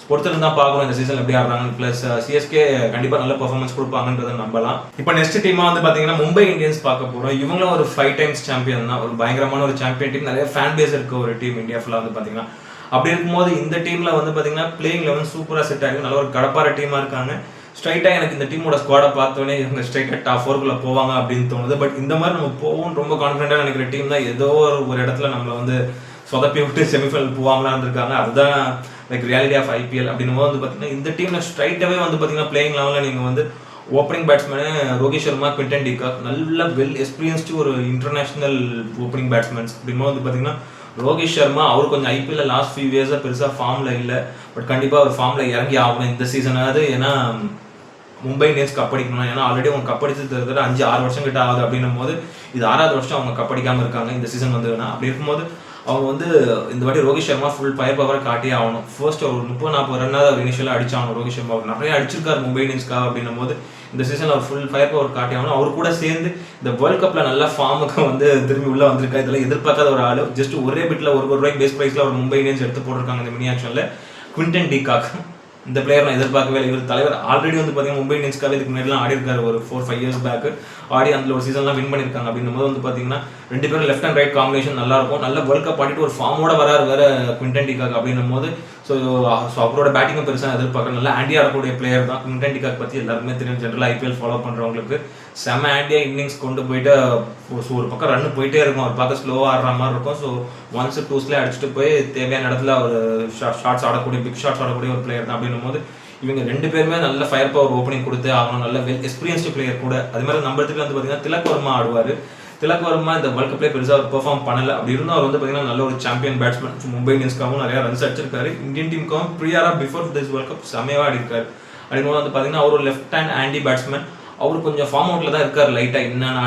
பொறுத்திருந்து தான் பார்க்கணும் இந்த சீசன் எப்படி ஆடுறாங்க. ப்ளஸ் சிஎஸ்கே கண்டிப்பாக நல்ல பர்ஃபார்மன்ஸ் கொடுப்பாங்கன்றதை நம்பலாம். இப்போ நெக்ஸ்ட் டீமாக வந்து பார்த்தீங்கன்னா மும்பை இந்தியன்ஸ் பார்க்க போகிறோம். இவங்களும் ஒரு 5 டைம்ஸ் சாம்பியன் தான், ஒரு பயங்கரமான ஒரு சாம்பியன் டீம், நிறைய ஃபேன் பேஸ் இருக்க ஒரு டீம் இந்தியா ஃபுல்லாக வந்து பார்த்தீங்கன்னா. அப்படி இருக்கும்போது இந்த டீமில் வந்து பார்த்தீங்கன்னா பிளேயிங் 11 சூப்பராக செட் ஆகிருக்கு, நல்ல ஒரு கடப்பார டீமாக இருக்காங்க. ஸ்ட்ரைட்டாக எனக்கு இந்த டீமோட ஸ்குவாடை பார்த்தோன்னே இவங்க ஸ்ட்ரைட்டாக டாப் 4க்குள்ளே போவாங்க அப்படின்னு தோணுது. பட் இந்த மாதிரி நம்ம போவோம் ரொம்ப கான்ஃபிடென்ட்டாக நினைக்கிற டீம் தான் ஏதோ ஒரு இடத்துல நம்மளை வந்து சொதப்பி விட்டு செமிஃபைனல் போவாங்களான்னு இருந்திருக்காங்க. அதுதான் லைக் ரியாலிட்டி ஆஃப் ஐபிஎல். அப்படின்னும் போது வந்து பார்த்தீங்கன்னா இந்த டீமில் ஸ்ட்ரைட்டாகவே வந்து பார்த்தீங்கன்னா பிளேயிங் லெவலில் நீங்கள் வந்து opening batsman Rohit Sharma, Quinton de Kock, நல்ல வெல் எக்ஸ்பீரியன்ஸ்டு ஒரு இன்டர்நேஷனல் ஓப்பனிங் பேட்ஸ்மேன்ஸ். அப்படின்னும் வந்து பார்த்தீங்கன்னா ரோஹித் சர்மா அவர் கொஞ்சம் ஐபிஎல்ல லாஸ்ட் ஃபியூ இயர்ஸாக பெருசாக ஃபார்மில் இல்லை. பட் கண்டிப்பாக அவர் ஃபார்மில் இறங்கி ஆகணும் இந்த சீசனாவது. ஏன்னா மும்பை இந்தியன்ஸ் கப்படிக்கணும். ஏன்னா ஆல்ரெடி அவங்க கப்படிச்சது 5-6 வருஷம் கிட்ட ஆகுது. அப்படின்னும் போது இது 6வது வருஷம் அவங்க கப்படிக்காமல் இருக்காங்க இந்த சீசன் வந்து. அப்படி இருக்கும்போது அவங்க வந்து இந்த வாட்டி ரோஹித் சர்மா ஃபுல் ஃபயர் பவரை காட்டியே ஆகணும். ஃபர்ஸ்ட் ஒரு 30-40 ரன்னாவது அவர் இனிஷியலாக அடிச்சாகணும். ரோஹித் சர்மா அவர் நிறைய அடிச்சிருக்காரு மும்பை இந்தியன்ஸ்க்காக. அப்படின்னும் போது இந்த சீசன் அவர் ஃபுல் ஃபயர் பவர் காட்டி ஆகணும். அவர் கூட சேர்ந்து இந்த வேர்ல்ட் கப்பில் நல்ல ஃபார்முக்கு வந்து திரும்பி உள்ளே வந்திருக்காரு. இதெல்லாம் எதிர்பார்க்காத ஒரு ஆள். ஜஸ்ட் ஒரே பிட்டில் ஒரு ரூபாய்க்கு பேஸ் ப்ரைஸில் ஒரு மும்பை இந்தியன்ஸ் எடுத்து போட்டிருக்காங்க இந்த மினி ஆக்ஷனில். குவிண்டன் டி காக் இந்த பிளேயர் நான் எதிர்பார்க்கவே இல்லை. இவர் தலைவர் ஆல்ரெடி வந்து பார்த்தீங்கன்னா மும்பை இந்தியன்ஸ்க்காக இதுக்கு முன்னாடிலாம் ஆடி இருக்காரு ஒரு 4-5 இயர்ஸ் பேக். ஆடி அந்த ஒரு சீசன்லாம் வின் பண்ணியிருக்காங்க. அப்படின்னும் போது வந்து பார்த்தீங்கன்னா 2 பேரும் லெஃப்ட் அண்ட் ரைட் காம்பினேஷன் நல்லா இருக்கும். நல்ல வேர்ல்ட் கப் ஆடிட்டு ஒரு ஃபார்மோட வராரு வேற குவிண்டன் டி காக். அப்படின்னும் போது ஸோ அவரோட பேட்டிங்கும் பெருசாக எதிர்பார்க்க நல்லா ஆண்டியா ஆடக்கூடிய பிளேயர் தான். குவிண்டன் டி காக் பற்றி எல்லாருமே தெரியும். ஜென்ரலாக ஐபிஎல் ஃபாலோ பண்ணுறவங்களுக்கு செம ஆண்டியா இன்னிங்ஸ் கொண்டு போயிட்டு ஒரு பக்கம் ரன் போயிட்டே இருக்கும். அவர் பார்க்க ஸ்லோவாக ஆடுற மாதிரி இருக்கும். ஸோ 1s 2sலேயே அடிச்சுட்டு போய் தேவையான இடத்துல ஒரு ஷார்ட்ஸ் ஆடக்கூடிய பிக் ஷாட்ஸ் ஆடக்கூடிய ஒரு பிளேயர் தான். அப்படின்னும் போது இவங்க 2 பேருமே நல்ல ஃபயர் பவர் ஓப்பனிங் கொடுத்து ஆகணும். நல்ல வெல் எக்ஸ்பீரியன்ஸ்டு பிளேயர் கூட. அது மாதிரி நம்பர் 3 வந்து பார்த்தீங்கன்னா திலக் வர்மா ஆடுவார். திலக் வர்மா இந்த வேர்ல்ட் கப்லேயே பெருசாக அவர் பெர்ஃபார்ம் பண்ணலை. அப்படி இருந்தால் அவர் வந்து பார்த்தீங்கன்னா நல்ல ஒரு சாம்பியன் பேட்ஸ்மேன். மும்பை இந்தியன்ஸ்க்காகவும் நிறைய ரன்ஸ் அடிச்சிருக்காரு. இந்தியன் டீமுக்காகவும் ப்ரியாரா பிஃபோர் திஸ் வேர்ல்ட் கப் செமையாக ஆடிருக்காரு. அப்படிங்கும்போது வந்து பார்த்தீங்கன்னா அவர் ஒரு லெஃப்ட் ஹேண்ட் ஆண்டி பேட்ஸ்மேன். அவர் கொஞ்சம் ஃபார்ம் அவுட்டில் தான் இருக்கார் லைட்டாக இன்னும்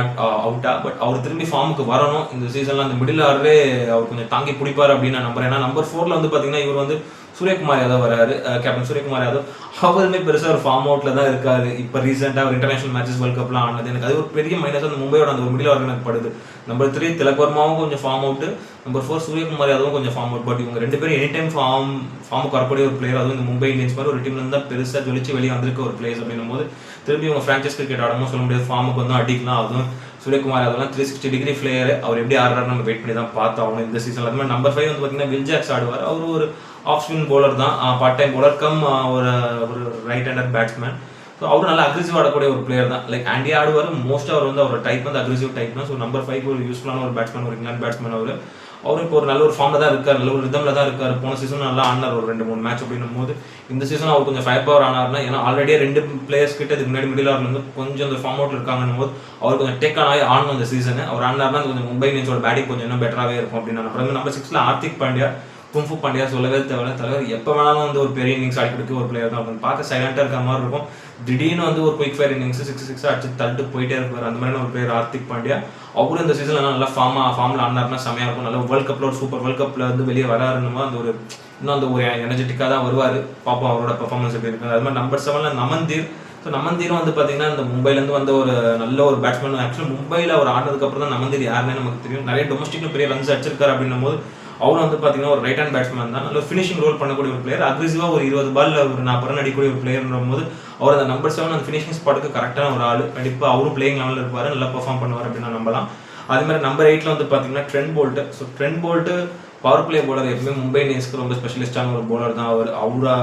அவுட்டா. பட் அவர் திரும்பி ஃபார்முக்கு வரணும். இந்த சீசனில் அந்த மிடில் ஆர்டரே அவர் கொஞ்சம் தாங்கி பிடிப்பார் அப்படின்னு நான் நம்புறேன். ஏன்னா நம்பர் 4ல் வந்து பார்த்தீங்கன்னா இவர் வந்து சூரியகுமார் யாதவ் வராரு, கேப்டன் சூரியகுமார் யாதவ். அவருமே பெருசாக ஒரு ஃபார்ம் அவுட்டில் தான் இருக்காரு. இப்போ ரீசெண்டாக ஒரு இன்டர்நேஷனல் மேட்சஸ் வேர்ல்ட் கப்லாம் ஆனது எனக்கு அது ஒரு பெரிய மைனஸ் அந்த மும்பையோட அந்த ஒரு மிடில் ஆர்டர் எனக்கு படுது. நம்பர் 3 திலக் வர்மாவும் கொஞ்சம் ஃபார்ம் அவுட்டு, நம்பர் 4 சூரியகுமார் யாதவும் கொஞ்சம் ஃபார்ம் அவுட். பட் இவங்க 2 பேரும் எனி டைம் ஃபார்முக்கு வரக்கூடிய ஒரு பிளேயர். அதுவும் இந்த மும்பை இந்தியன்ஸ் மாதிரி ஒரு டீம்ல இருந்தால் பெருசாக ஜொலிச்சு வெளியே வந்திருக்க ஒரு பிளேயர்ஸ். அப்படின்னும் போது திரும்பி இவங்க ஃப்ரான்ச்சைஸ் கிரிக்கெட் ஆடவும் சொல்ல முடியாது. ஃபார்முக்கு வந்து அடிக்கலாம். அதுவும் சூரியகுமார் அதெல்லாம் 360 டிகிரி பிளேயர். அவர் எப்படி ஆடுறாரு நம்ம வெயிட் பண்ணி தான் பார்த்தோம் இந்த சீசனில். அது மாதிரி நம்பர் 5 வந்து பார்த்தீங்கன்னா வில் ஜாக்ஸ் ஆடுவார். அவர் ஒரு ஆஃப் ஸ்பின் பவுலர் தான், பார்ட் டைம் பவுலர் கம் ஒரு ரைட் ஹேண்டர் பேட்ஸ்மேன். ஸோ அவர் நல்லா அக்ரெசிவ் ஆடக்கூடிய ஒரு பிளேயர் தான். லைக் ஆண்டியா ஆடுவார். மோஸ்ட்டாக அவர் வந்து அவர் டைப் வந்து அக்ரெசிவ் டைப் தான். ஸோ நம்பர் 5 ஒரு யூஸ்ஃபுல்லான ஒரு பேட்ஸ்மேன், ஒரு இங்கிலாந்து பேட்ஸ்மேன். அவர் இப்போ ஒரு நல்ல ஒரு ஃபார்மில் தான் இருக்கார், நல்ல ஒரு ரிதமில் தான் இருக்கார். போன சீசன் நல்லா ஆனார் ஒரு 2-3 மேட்ச். அப்படின்னும் போது இந்த சீசன் அவர் கொஞ்சம் ஃபயர் பவர் ஆனார்னா, ஏன்னா ஆல்ரெடியே 2 பிளேயர்ஸ் கிட்ட இதுக்கு முன்னாடி மிடில் ஆர்டர்ல இருந்து கொஞ்சம் அந்த ஃபார்ம் அவுட்ல இருக்காங்கன்னும் போது அவர் கொஞ்சம் டேக் ஆகணும் இந்த சீசன். அவர் ஆனார்னா கொஞ்சம் மும்பை இந்தியன்ஸோட பேட்டிங் கொஞ்சம் இன்னும் பெட்டராகவே இருக்கும் அப்படின்னு நான் நம்பர் 6ல ஹார்திக் பாண்டியா, கும்ஃபு பாண்டியா சொல்லவே தேவையில்ல. தலைவர் எப்போ வேணாலும் வந்து ஒரு பெரிய இன்னிங்ஸ் ஆடி கொடுக்க ஒரு பிளேயர் தான். அவங்க பார்க்க சைலண்டாக இருக்கிற மாதிரி இருக்கும். திடீர்னு வந்து ஒரு குயிக் ஃபயர் இன்னிங்ஸ் 6 அடிச்சு தள்ளிட்டு போயிட்டே இருப்பார். அந்த மாதிரியான ஒரு பிளேயர் ஹார்திக் பாண்டியா. அவரும் இந்த சீசன்ல நல்லா ஃபார்மில் ஆனார்னா செமையாக இருக்கும். நல்ல வேர்ல்ட் கப்பில் ஒரு சூப்பர் வேர்ல்ட் கப்பில் வந்து வெளியே வராருன்னு அந்த ஒரு இன்னும் அந்த ஒரு எனர்ஜெட்டிக்காக தான் வருவார். பார்ப்போம் அவரோட பெர்ஃபார்மன்ஸ் எப்படி இருக்குது. அது மாதிரி நம்பர் 7ல நமன்தீர். ஸோ நமன்தீரும் வந்து பார்த்தீங்கன்னா இந்த மும்பைலேருந்து வந்த ஒரு நல்ல ஒரு பேட்ஸ்மேன். ஆக்சுவலி மும்பையில் அவர் ஆனதுக்கப்புறம் தான் நமன்தீர் யாருன்னு நமக்கு தெரியும். நிறைய டொமஸ்டிக்ல பெரிய ரன்ஸ் அடிச்சிருக்காரு. அப்படின்னும் போது அவரும் வந்து பார்த்தீங்கன்னா ஒரு ரைட் ஹேண்ட் பேட்ஸ்மேன் தான். நல்ல ஃபினிஷிங் ரோல் பண்ணக்கூடிய ஒரு பிளேயர். அக்ரெசிவாக ஒரு 20 பால்ல ஒரு 40 ரன் அடிக்கக்கூடிய ஒரு பிளேயர்ன்ற போது அவர் அந்த நம்பர் 7 அந்த ஃபினிஷிங் ஸ்பாட்டுக்கு கரெக்டான ஒரு ஆள். கண்டிப்பாக அவரும் பிளேயிங் லெவலில் இருப்பார், நல்லா பெர்ஃபார்ம் பண்ணுவார் அப்படின்னு நான் நம்பலாம். அதே மாதிரி நம்பர் 8ல வந்து பார்த்தீங்கன்னா Trent Boult. So Trent Boult power play bowler. எப்பவுமே மும்பை இந்தியன்ஸ்க்கு ரொம்ப ஸ்பெஷலிஸ்டான ஒரு போலர் தான்.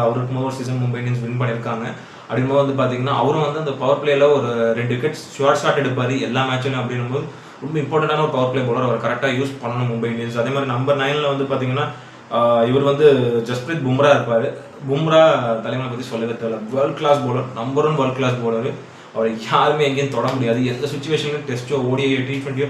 அவருக்கு ஒரு சீசன் மும்பை இந்தியன்ஸ் வின் பண்ணியிருக்காங்க. அப்படிங்கும்போது வந்து பார்த்தீங்கன்னா அவரும் வந்து அந்த பவர் பிளேல ஒரு 2 விக்கெட்ஸ் ஷார்ட் எடுப்பார் எல்லா மேட்ச்லையும். அப்படின்னும்போது ரொம்ப இம்பார்ட்டண்டான ஒரு பவர் பிளே போலர். அவர் கரெக்டாக யூஸ் பண்ணணும் மும்பை இந்தியன்ஸ். அதே மாதிரி நம்பர் 9ல வந்து பார்த்தீங்கன்னா இவர் வந்து ஜஸ்பிரீத் பும்ரா இருப்பார். பும்ரா தலைவனை பற்றி சொல்லவே தேவை. World class bowler, number 1 world class bowler. அவர் யாருமே எங்கேயும் தொட முடியாது. எந்த சுச்சுவேஷன்லையும் டெஸ்ட்டோ ஓடிஐ T20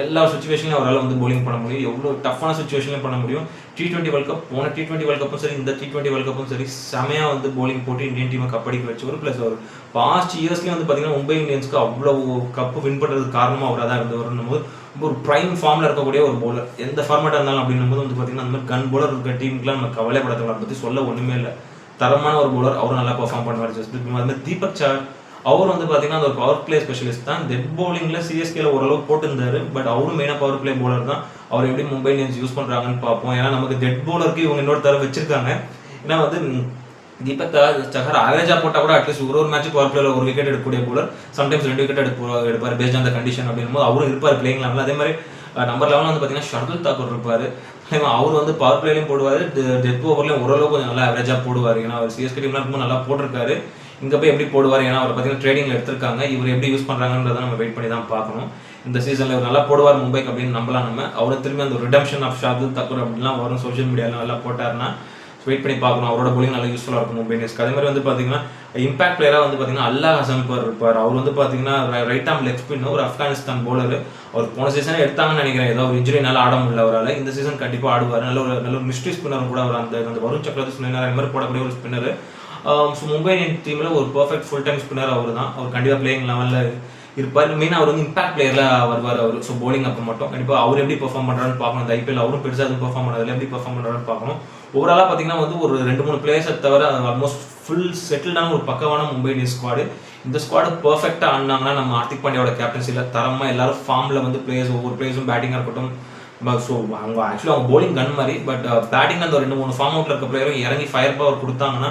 எல்லா சுச்சுவேஷன்லையும் அவரால் வந்து bowling பண்ண முடியும். எவ்வளோ டஃப்பான சுச்சுவேஷன்லையும் பண்ண முடியும். T20 வேர்ல்ட் கப், போன T20 வேர்ல்ட் கப்பும் சரி, இந்த T20 வேர்ல்ட் கப்பும் சரி, செமையாக வந்து bowling போட்டு இந்தியன் டீமை கப்படிக்க வச்சவர். ப்ளஸ் அவர் பாஸ்ட் இயர்ஸ்லேயும் வந்து பார்த்தீங்கன்னா மும்பை இந்தியன்ஸ்க்கு அவ்வளோ கப்பு வின் பண்ணுறதுக்கு காரணமாக அவராக தான் இருந்தவர்னும் போது ஒரு ப்ரைம் ஃபார்மில் இருக்கக்கூடிய ஒரு பவுலர். எந்த ஃபார்மேட்டாக இருந்தாலும் அப்படின்னும் போது வந்து பார்த்தீங்கன்னா அந்த மாதிரி கன் பவுலர் இருக்க டீமுக்குலாம் நம்ம கவலைப்படத்தை பற்றி சொல்ல ஒன்றுமே இல்லை. தரமான ஒரு பவுலர், அவரும் நல்லா பெர்ஃபார்ம் பண்ணுவார். ஜஸ்பிரீத் பும்ரா. அது மாதிரி தீபக் சஹர், அவர் வந்து பார்த்தீங்கன்னா அந்த ஒரு பவர் பிளே ஸ்பெஷலிஸ்ட் தான். டெட் பவுலிங்கில் சிஎஸ்கேல ஓரளவு போட்டுருந்தாரு. பட் அவரும் மெயினாக பவர் பிளே பவுலர் தான். அவர் எப்படி மும்பை இந்தியன்ஸ் யூஸ் பண்ணுறாங்கன்னு பார்ப்போம். ஏன்னா நமக்கு டெட் பவுலருக்கு இவங்க இன்னொரு தர வச்சிருக்காங்க. ஏன்னா வந்து தீபக் சஹர் ஆவரேஜாக போட்டால் கூட அட்லீஸ்ட் ஒரு மேட்ச் பவர் பிளேல ஒரு விக்கெட் எடுக்கக்கூடிய பவுலர். சம்டைம்ஸ் 2 விக்கெட் எடுப்பார் பேஸ்ட் அந்த கண்டிஷன் அப்படின்னும் போது அவரும் இருப்பார் பிளேயிங் லெவலில். அதே மாதிரி நம்பர் 11 வந்து பார்த்தீங்கன்னா ஷர்துல் தாக்கூர் இருப்பார். அவர் வந்து பவர் பிளேலையும் போடுவார், டெத் ஓவர்லையும் ஓரளவு கொஞ்சம் நல்லா ஆவரேஜாக போடுவார். ஏன்னா அவர் சிஎஸ்கே டீம்லாம் ரொம்ப நல்லா போட்டிருக்காரு. இங்கே போய் எப்படி போடுவார், ஏன்னா அவர் பார்த்தீங்கன்னா ட்ரேடிங்கில் எடுத்திருக்காங்க. இவர் எப்படி யூஸ் பண்ணுறாங்கன்றதை நம்ம வெயிட் பண்ணி தான் பார்க்கணும். இந்த சீசனில் இவர் நல்லா போடுவார் மும்பைக்கு அப்படின்னு நம்பலாம் நம்ம. அவரை திரும்பி அந்த ரிடம்ஷன் ஆஃப் ஷர்துல் தாக்கூர் அப்படின்லாம் வரும் சோஷியல் மீடியாவில் நல்லா போட்டார்னா வெயிட் பண்ணி பார்க்கணும். அவரோட bowling நல்லா யூஸ்ஃபுல்லாக இருக்கும் மும்பை இந்தியன்ஸ்க்கு. அதே மாதிரி வந்து பார்த்தீங்கன்னா இம்பாக்ட் பிளேயராக வந்து பார்த்தீங்கன்னா அல்லா ஹசன் இருப்பார். அவர் வந்து பார்த்தீங்கன்னா ரைட் ஆர்ம் லெக் ஸ்பின், ஒரு ஆப்கானிஸ்தான் பவுலர். அவர் போன சீசனே எடுத்தாங்கன்னு நினைக்கிறேன். ஏதோ ஒரு இன்ஜுரினால ஆட முடியல அவரால். இந்த சீசன் கண்டிப்பாக ஆடுவார். நல்ல ஒரு மிஸ்ட்ரி ஸ்பின்னரும் கூட. அவர் அந்த வருண் சக்கரவர்த்தி ஸ்பின்னர் அந்த மாதிரி போடக்கூடிய ஒரு ஸ்பின்னர். ஸோ மும்பை இந்தியன் டீமில் ஒரு பர்ஃபெக்ட் ஃபுல் டைம் ஸ்பின்னர் அவர் தான். அவர் கண்டிப்பாக பிளேயிங் லெவலில் இருப்பார். மெயினாக அவர் வந்து இம்பாக்ட் பிளேயரில் வருவார் அவர். ஸோ bowling அப்போ மட்டும் கண்டிப்பாக அவர் எப்படி பெர்ஃபார்ம் பண்ணுறான்னு பார்க்கணும். அந்த ஐபிஎல் அவரும் பெருசாக எதுவும் பெர்ஃபார்ம் பண்ணுறதுல எப்படி பெர்ஃபார்ம் பண்ணுறான்னு பார்க்கணும். ஓவராலாக பார்த்தீங்கன்னா வந்து ஒரு 2-3 பிளேயர்ஸை தவிர ஆல்மோஸ்ட் ஃபுல் செட்டில்டான ஒரு பக்கவான மும்பை இந்தியன்ஸ் ஸ்குவாடு. இந்த ஸ்குவாடு பர்ஃபெக்டாக ஆடினாங்கன்னா நம்ம ஹார்திக் பாண்டியாவோட கேப்டன்சியில் தரமாக எல்லாரும் ஃபார்மில் வந்து பிளேயர்ஸ், ஒவ்வொரு பிளேயர்ஸும் பேட்டிங்காக இருக்கட்டும். ஸோ அவங்க ஆக்சுவலாக அவங்க bowling கன் மாதிரி. பட் பேட்டிங் அந்த 2-3 ஃபார்ம் அவுட்டில் இருக்க பிளேயரும் இறங்கி ஃபயர் பவர் கொடுத்தாங்கன்னா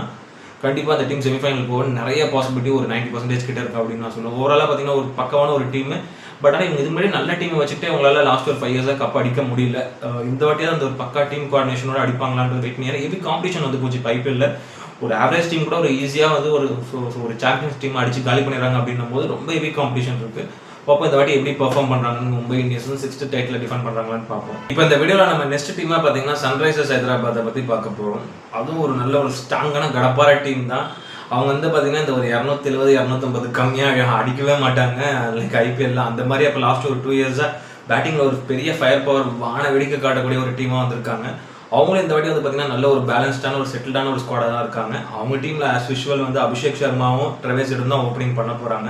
கண்டிப்பாக அந்த டீம் செமிஃபைனல் போக நிறைய பாசிபிலிட்டி ஒரு 90% கிட்ட இருக்கு அப்படின்னு நான் சொல்லுவேன். ஓவராலாக பார்த்தீங்கன்னா ஒரு பக்கவான ஒரு டீம். பட் ஆனால் இவங்க இது மாதிரி நல்ல டீமை வச்சுட்டு அவங்களால லாஸ்ட் ஒரு 5 இயர்ஸாக கப் அடிக்க முடியல. இந்த வாட்டியாக அந்த ஒரு பக்கா டீம் கோஆர்டினேஷனோட அடிப்பாங்களான்றது வெயிட் பண்ணி. ஹெவி காம்படிஷன் வந்து போச்சு இப்போ ஐபிஎல்ல. ஒரு ஆவரேஜ் டீம் கூட ஒரு ஈஸியாக வந்து ஒரு சாம்பியன்ஸ் டீம் அடிச்சு காலி பண்ணிடுறாங்க அப்படின்னும் போது ரொம்ப ஹெவி காம்படிஷன் இருக்கு. பார்ப்போம் இந்த வாட்டி எப்படி பெர்ஃபார்ம் பண்ணுறாங்கன்னு Mumbai Indians 6th title defend பண்ணுறாங்களான்னு பார்ப்போம். இப்போ இந்த வீடியோவில் நம்ம நெக்ஸ்ட் டீமாக பார்த்தீங்கன்னா சன்ரைசர்ஸ் ஹைதராபாத்தை பற்றி பார்க்க போகிறோம். அதுவும் ஒரு நல்ல ஒரு ஸ்ட்ராங்கான கடப்பார டீம் தான். அவங்க வந்து பார்த்தீங்கன்னா இந்த ஒரு 270 250 கம்மியாக அடிக்கவே மாட்டாங்க. லைக் ஐபிஎல்ல அந்த மாதிரி. அப்போ லாஸ்ட் ஒரு 2 இயர்ஸாக பேட்டிங்கில் ஒரு பெரிய ஃபயர் பவர் வான வெடிக்க காட்டக்கூடிய ஒரு டீமாக வந்திருக்காங்க. அவங்களும் இந்த வாட்டி வந்து பார்த்தீங்கன்னா நல்ல ஒரு பேலன்ஸ்டான ஒரு செட்டில்டான ஒரு ஸ்குவாடாக தான் இருக்காங்க. அவங்க டீமில் ஆஸ் யூஷுவல் வந்து அபிஷேக் சர்மாவும் ட்ரெவிஸ் ஹெட்டும் தான் ஓப்பனிங் பண்ண போகிறாங்க.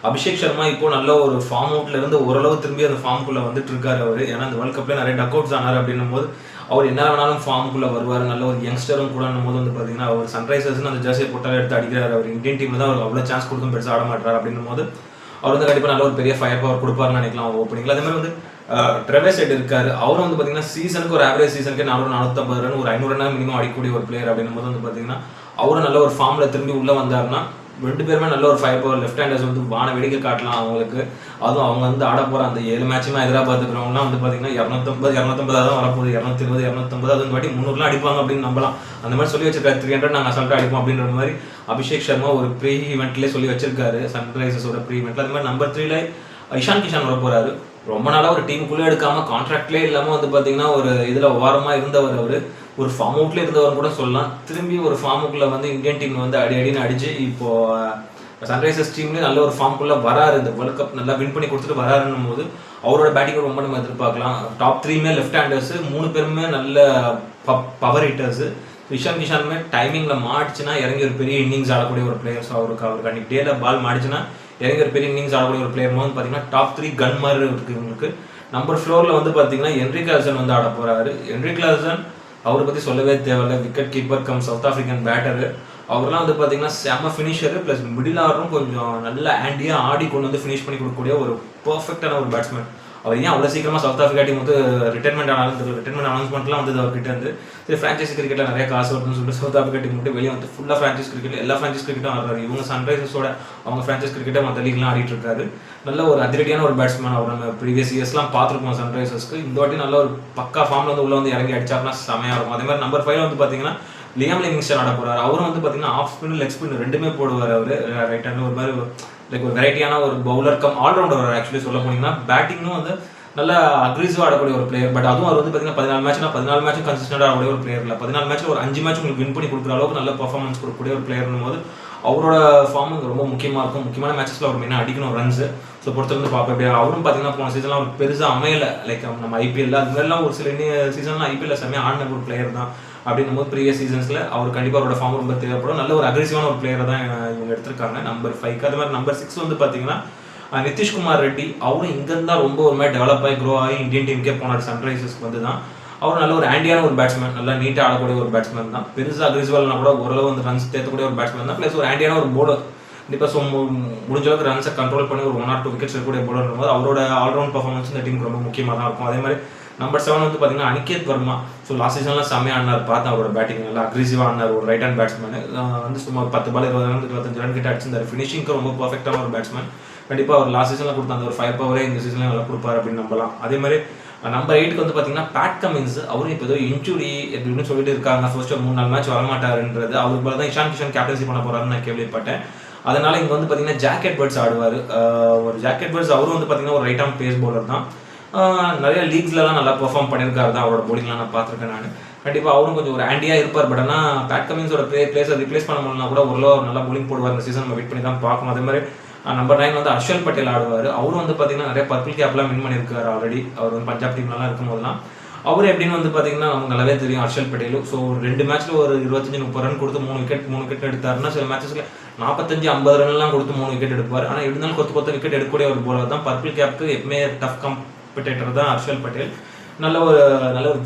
அபிஷேக் சர்மா இப்போ நல்ல ஒரு ஃபார்ம் அவுட்ல இருந்து ஓரளவு திரும்பி அந்த ஃபார்முக்குள்ள வந்துட்டு இருக்காரு அவர். ஏன்னா அந்த வேர்ல்ட் கப்ல நிறைய டக் அவுட்ஸ் ஆனார் அப்படின்னும் போது அவர் என்ன வேணாலும் ஃபார்முக்குள்ள வருவார். நல்ல ஒரு யங்ஸ்டரும் கூட போது வந்து பார்த்தீங்கன்னா அவர் சன்ரைசர்ஸ்னு அந்த ஜெர்சியை போட்டால் எடுத்து அடிக்கிறார். அவர் இந்தியன் டீம்ல தான் அவர் அவ்வளோ சான்ஸ் கொடுத்தும் பெருசாக ஆட மாட்டார் அப்படின்னும் போது அவர் வந்து கண்டிப்பாக நல்ல ஒரு பெரிய ஃபயர் பவர் கொடுப்பாருன்னு நினைக்கலாம் ஓப்பனிங்ல. அதே மாதிரி வந்து ட்ரெவிஸ் ஹெட் இருக்காரு. அவரும் வந்து பார்த்தீங்கன்னா சீசனுக்கு ஒரு ஆவரேஜ் சீசனுக்கு 450 ரன் ஒரு 500 ரன் மினிமம் அடிக்கக்கூடிய ஒரு பிளேயர் அப்படின்னும் போது வந்து பார்த்தீங்கன்னா அவரும் நல்ல ஒரு ஃபார்ம்ல திரும்பி உள்ள வந்தாருன்னா 2 பேருமே நல்ல ஒரு ஃபயர் பவர். லெஃப்ட் ஹேண்டர்ஸ் வந்து வான வெடிக்க காட்டலாம் அவங்களுக்கு. அதுவும் அவங்க வந்து ஆட போகிற அந்த 7 மேட்சுமே ஹைதராபாத் இருக்கிறவங்கலாம் வந்து பார்த்தீங்கன்னா 250 தான் வரப்போகுது. 220 250 அது வாட்டி 300லாம் அடிப்பாங்க அப்படின்னு நம்பலாம். அந்த மாதிரி சொல்லி வச்சிருக்காரு. 300 நாங்கள் அசால்ட்டாக அடிப்போம் அப்படின்ற மாதிரி அபிஷேக் சர்மா ஒரு ப்ரீ ஈவெண்ட்லேயே சொல்லி வச்சிருக்காரு சன்ரைசர்ஸோட ப்ரீ ஈவெண்ட்ல. அது மாதிரி நம்பர் 3ல இஷான் கிஷான் வர போறாரு. ரொம்ப நாளாக ஒரு டீமுக்குள்ளே எடுக்காமல் கான்ட்ராக்ட்லேயே இல்லாமல் வந்து பார்த்தீங்கன்னா ஒரு இதில் ஓரமாக இருந்தவர். அவர் ஒரு ஃபார்ம் அவுட்லேயே இருந்தவர் கூட சொல்லலாம். திரும்பி ஒரு ஃபார்முக்குள்ளே வந்து இந்தியன் டீம் வந்து அடின்னு அடிச்சு இப்போ சன்ரைசர்ஸ் டீம்லேயே நல்ல ஒரு ஃபார்முக்குள்ளே வராரு. இந்த வேர்ல்ட் கப் நல்லா வின் பண்ணி கொடுத்துட்டு வராருன்னும் போது அவரோட பேட்டிங் ரொம்ப நம்ம எதிர்பார்க்கலாம். டாப் 3மே லெஃப்ட் ஹேண்டர்ஸ், 3 பேருமே நல்ல பவர் ஹிட்டர்ஸ். இஷான் கிஷானுமே டைமிங்கில் மாடிச்சுன்னா இறங்கி ஒரு பெரிய இன்னிங்ஸ் ஆடக்கூடிய ஒரு பிளேயர்ஸ். அவருக்கு அன்றைக்கி டேல பால் மாடிச்சுன்னா இறங்கி ஒரு பெரிய இன்னிங்ஸ் ஆடக்கூடிய ஒரு பிளேயர் வந்து பார்த்தீங்கன்னா டாப் 3 கன் மாதிரி இருக்குது இவங்களுக்கு. நம்பர் 4ல் வந்து பார்த்தீங்கன்னா ஹென்ரி கிளாசன் வந்து ஆட போகிறாரு. ஹென்ரி கிளாசன் அவரை பற்றி சொல்லவே தேவையில்லை. Wicket keeper come south African batter. அவர்லாம் வந்து பார்த்தீங்கன்னா செம்ம ஃபினிஷரு ப்ளஸ் மிடில் ஆர்டரும் கொஞ்சம் நல்ல ஆண்டியாக ஆடி கொண்டு வந்து ஃபினிஷ் பண்ணி கொடுக்கக்கூடிய ஒரு பர்ஃபெக்டான ஒரு பேட்ஸ்மேன். அவர் ஏன் அவ்வளோ சீக்கிரமாக சவுத் ஆஃப்ரிக்கா டீம் வந்து ரிட்டைர்மெண்ட் அனௌன்ஸ்மெண்ட்லாம் வந்து அவர்கிட்ட வந்து சரி ஃப்ரான்ச்சைசி கிரிக்கெட்டில் நிறைய காசு வருதுன்னு சொல்லிட்டு சவுத் ஆஃப்ரிக்கா டீம் மட்டும் வெளியே வந்து ஃபுல்லாக ஃப்ரான்ச்சைஸ் கிரிக்கெட் எல்லா ஃப்ரான்ச்சைஸ் கிரிக்கெட்டும் ஆடுறாரு. இவங்க சன்ரைசர்ஸோட அவங்க ஃப்ரான்ச்சைஸ் கிரிக்கெட்டை மற்ற லீக்லாம் ஆடிட்டு இருக்காரு. நல்ல ஒரு அதிரடியான ஒரு பேட்ஸ்மேன். அவர் நம்ம ப்ரீவியஸ் இயர்ஸ்லாம் பார்த்துருக்கோம் சன்ரைசர்ஸ்க்கு. இந்த வாட்டி நல்ல ஒரு பக்கா ஃபார்மில் வந்து உள்ள வந்து இறங்கி அடிச்சாருன்னா செமையாக இருக்கும். அதே மாதிரி நம்பர் 5 வந்து பார்த்தீங்கன்னா லியாம் லிவிங்ஸ்டன் ஆட போறாரு. அவரும் வந்து பார்த்தீங்கன்னா ஆஃப் ஸ்பின் லெக் ஸ்பின் 2மே போடுவார். அவர் ரைட் ஹேண்டில் ஒரு மாதிரி லைக் ஒரு வெரைட்டியான ஒரு பவுலர் கம் ஆல்ரவுண்டர். ஆக்சுவலி சொல்ல போனீங்கன்னா பேட்டிங்கும் வந்து நல்லா அக்ரெசிவாக ஆடக்கூடிய ஒரு பிளேயர். பட் அதுவும் அவர் வந்து பார்த்தீங்கன்னா 14 மேட்ச்சும் கன்சிஸ்டண்டாக ஆடக்கூடிய ஒரு பிளேயர் இல்லை. 14 மேட்ச்சில் ஒரு 5 மேட்ச் உங்களுக்கு வின் பண்ணி கொடுக்குற அளவுக்கு நல்ல பர்ஃபார்மன்ஸ் கொடுக்கக்கூடிய ஒரு பிளேயர்னும் போது அவரோட ஃபார்ம் ரொம்ப முக்கியமாக இருக்கும். முக்கியமான மேட்சஸில் அவர் மெயினாக அடிக்கணும் ரன்ஸ். ஸோ பொறுத்திருந்து பார்ப்போம். எப்படி அவரும் பார்த்தீங்கன்னா போன சீசன்லாம் அவருக்கு பெருசாக அமையலை. லைக் நம்ம ஐபிஎல்ல அது மாதிரிலாம் ஒரு சில சீசன்லாம் ஐபிஎல்ல செம்மையாக ஆடின ஒரு பிளேயர் தான். அப்படின்னும் போது ப்ரீவியஸ் சீசன்ஸில் அவர் கண்டிப்பாக அவரோட ஃபார்ம் ரொம்ப தேவைப்படும். நல்ல ஒரு அக்ரெசிவான ஒரு பிளேயரை தான் இவங்க எடுத்திருக்காங்க. நம்பர் 5. அது மாதிரி நம்பர் 6 வந்து பார்த்தீங்கன்னா நிதிஷ்குமார் ரெட்டி. அவரும் இங்கேருந்து தான் ரொம்ப ஒரு மாதிரி டெவலப் ஆகி க்ரோ ஆகி இந்தியன் டீமுக்கே போனார். சன்ரைசர்ஸ்க்கு வந்து தான் அவர் நல்ல ஒரு ஆண்டியான ஒரு பேட்ஸ்மேன், நல்லா நீட்டாக ஆடக்கூடிய ஒரு பேட்ஸ்மேன் தான். பெருசாக அக்ரெசிவால்னா கூட ஓரளவு வந்து ரன்ஸ் தேர்த்தக்கூடிய ஒரு பேட்ஸ்மேன் தான். ப்ளஸ் ஒரு ஆண்டியான ஒரு போலர். கண்டிப்பாக ஸோ முடிஞ்ச அளவுக்கு ரன்ஸை கண்ட்ரோல் பண்ணி ஒரு 1 or 2 விக்கெட்ஸ் இருக்கக்கூடிய போலர் போது அவரோட ஆல்ரவுண்ட் பர்ஃபார்மன்ஸ் இந்த டீமுக்கு ரொம்ப முக்கியமாக தான் இருக்கும். அதே மாதிரி நம்பர் 7 வந்து பார்த்தீங்கன்னா அனிகேத் வர்மா. ஸோ லாஸ்ட் சீசன்லாம் செம்மையாக ஆடினார். பார்த்தா அவரோட பேட்டிங் நல்லா அக்ரெசிவாக ஆடினார். ஒரு ரைட் ஹேண்ட் பேட்ஸ்மேன் வந்து சும்மா 10 பால் 20 ரன் 25 ரன் கிட்ட அடிச்சிருந்தார். ஃபினிஷிங்க்கு ரொம்ப பர்ஃபெக்டான ஒரு பேட்ஸ்மேன். கண்டிப்பாக அவர் லாஸ்ட் சீசனில் கொடுத்த அந்த ஒரு 5 பவரே இந்த சீசனில் நல்லா கொடுப்பார் அப்படின்னு நம்பலாம். அதே மாதிரி நம்பர் 8 வந்து பார்த்தீங்கன்னா பேட் கமின்ஸ். அவரும் இப்போ ஏதோ இன்ஜுரி எப்படின்னு சொல்லிட்டு இருக்காங்க. ஃபர்ஸ்ட் 3-4 மேட்ச் வரமாட்டாருன்றது. அவருக்கு போல தான் இஷான் கிஷன் கேப்டன்சி பண்ண போறாருன்னு நான் கேள்விப்பட்டேன். அதனால இங்கே வந்து பார்த்தீங்கன்னா ஜாக் எட்வர்ட்ஸ் ஆடுவார். ஒரு ஜாக் எட்வர்ட்ஸ் அவரும் வந்து பார்த்தீங்கன்னா ஒரு ரைட் ஆர்ம் பேஸ் பவுலர் தான். நிறைய லீக்ஸ்லலாம் நல்லா பெர்ஃபார்ம் பண்ணியிருக்காரு தான். அவரோட போலிங்லாம் நான் பார்த்துருக்கேன் நான். கண்டிப்பாக அவரும் கொஞ்சம் ஒரு ஆண்டியாக இருப்பார். பட் ஆனால் பேட் கமின்ஸோட பிளேஸை ரிப்ளேஸ் பண்ண முடியலனா கூட ஓரளவு நல்லா போலிங் போடுவார். இந்த சீசன் நம்ம வெயிட் பண்ணி தான் பார்க்கணும். அதே மாதிரி நம்பர் 9 வந்து ஹர்ஷல் பட்டேல் ஆடுவார். அவரும் வந்து பார்த்தீங்கன்னா நிறைய பர்பிள் கேப்லாம் வின் பண்ணியிருக்காரு ஆல்ரெடி. அவர் வந்து பஞ்சாப் டீம்லாம் இருக்கும் போதெல்லாம் அவர் எப்படின்னு வந்து பார்த்தீங்கன்னா நமக்கு நல்லாவே தெரியும் ஹர்ஷல் பட்டேல். ஸோ 2 மேட்ச்சில் ஒரு 25-30 ரன் கொடுத்து 3 விக்கெட் எடுத்தாருன்னா சில மேட்சஸில் 45-50 ரன்லாம் கொடுத்து 3 விக்கெட் எடுப்பார். ஆனால் இருந்தாலும் கொத்து விக்கெட் எடுக்கக்கூடிய ஒரு போலர் தான். பர்பிள் கேப்க்கு எப்பவுமே டஃப் காம்படிட்டர் தான் ஹர்ஷல் பட்டேல். நல்ல ஒரு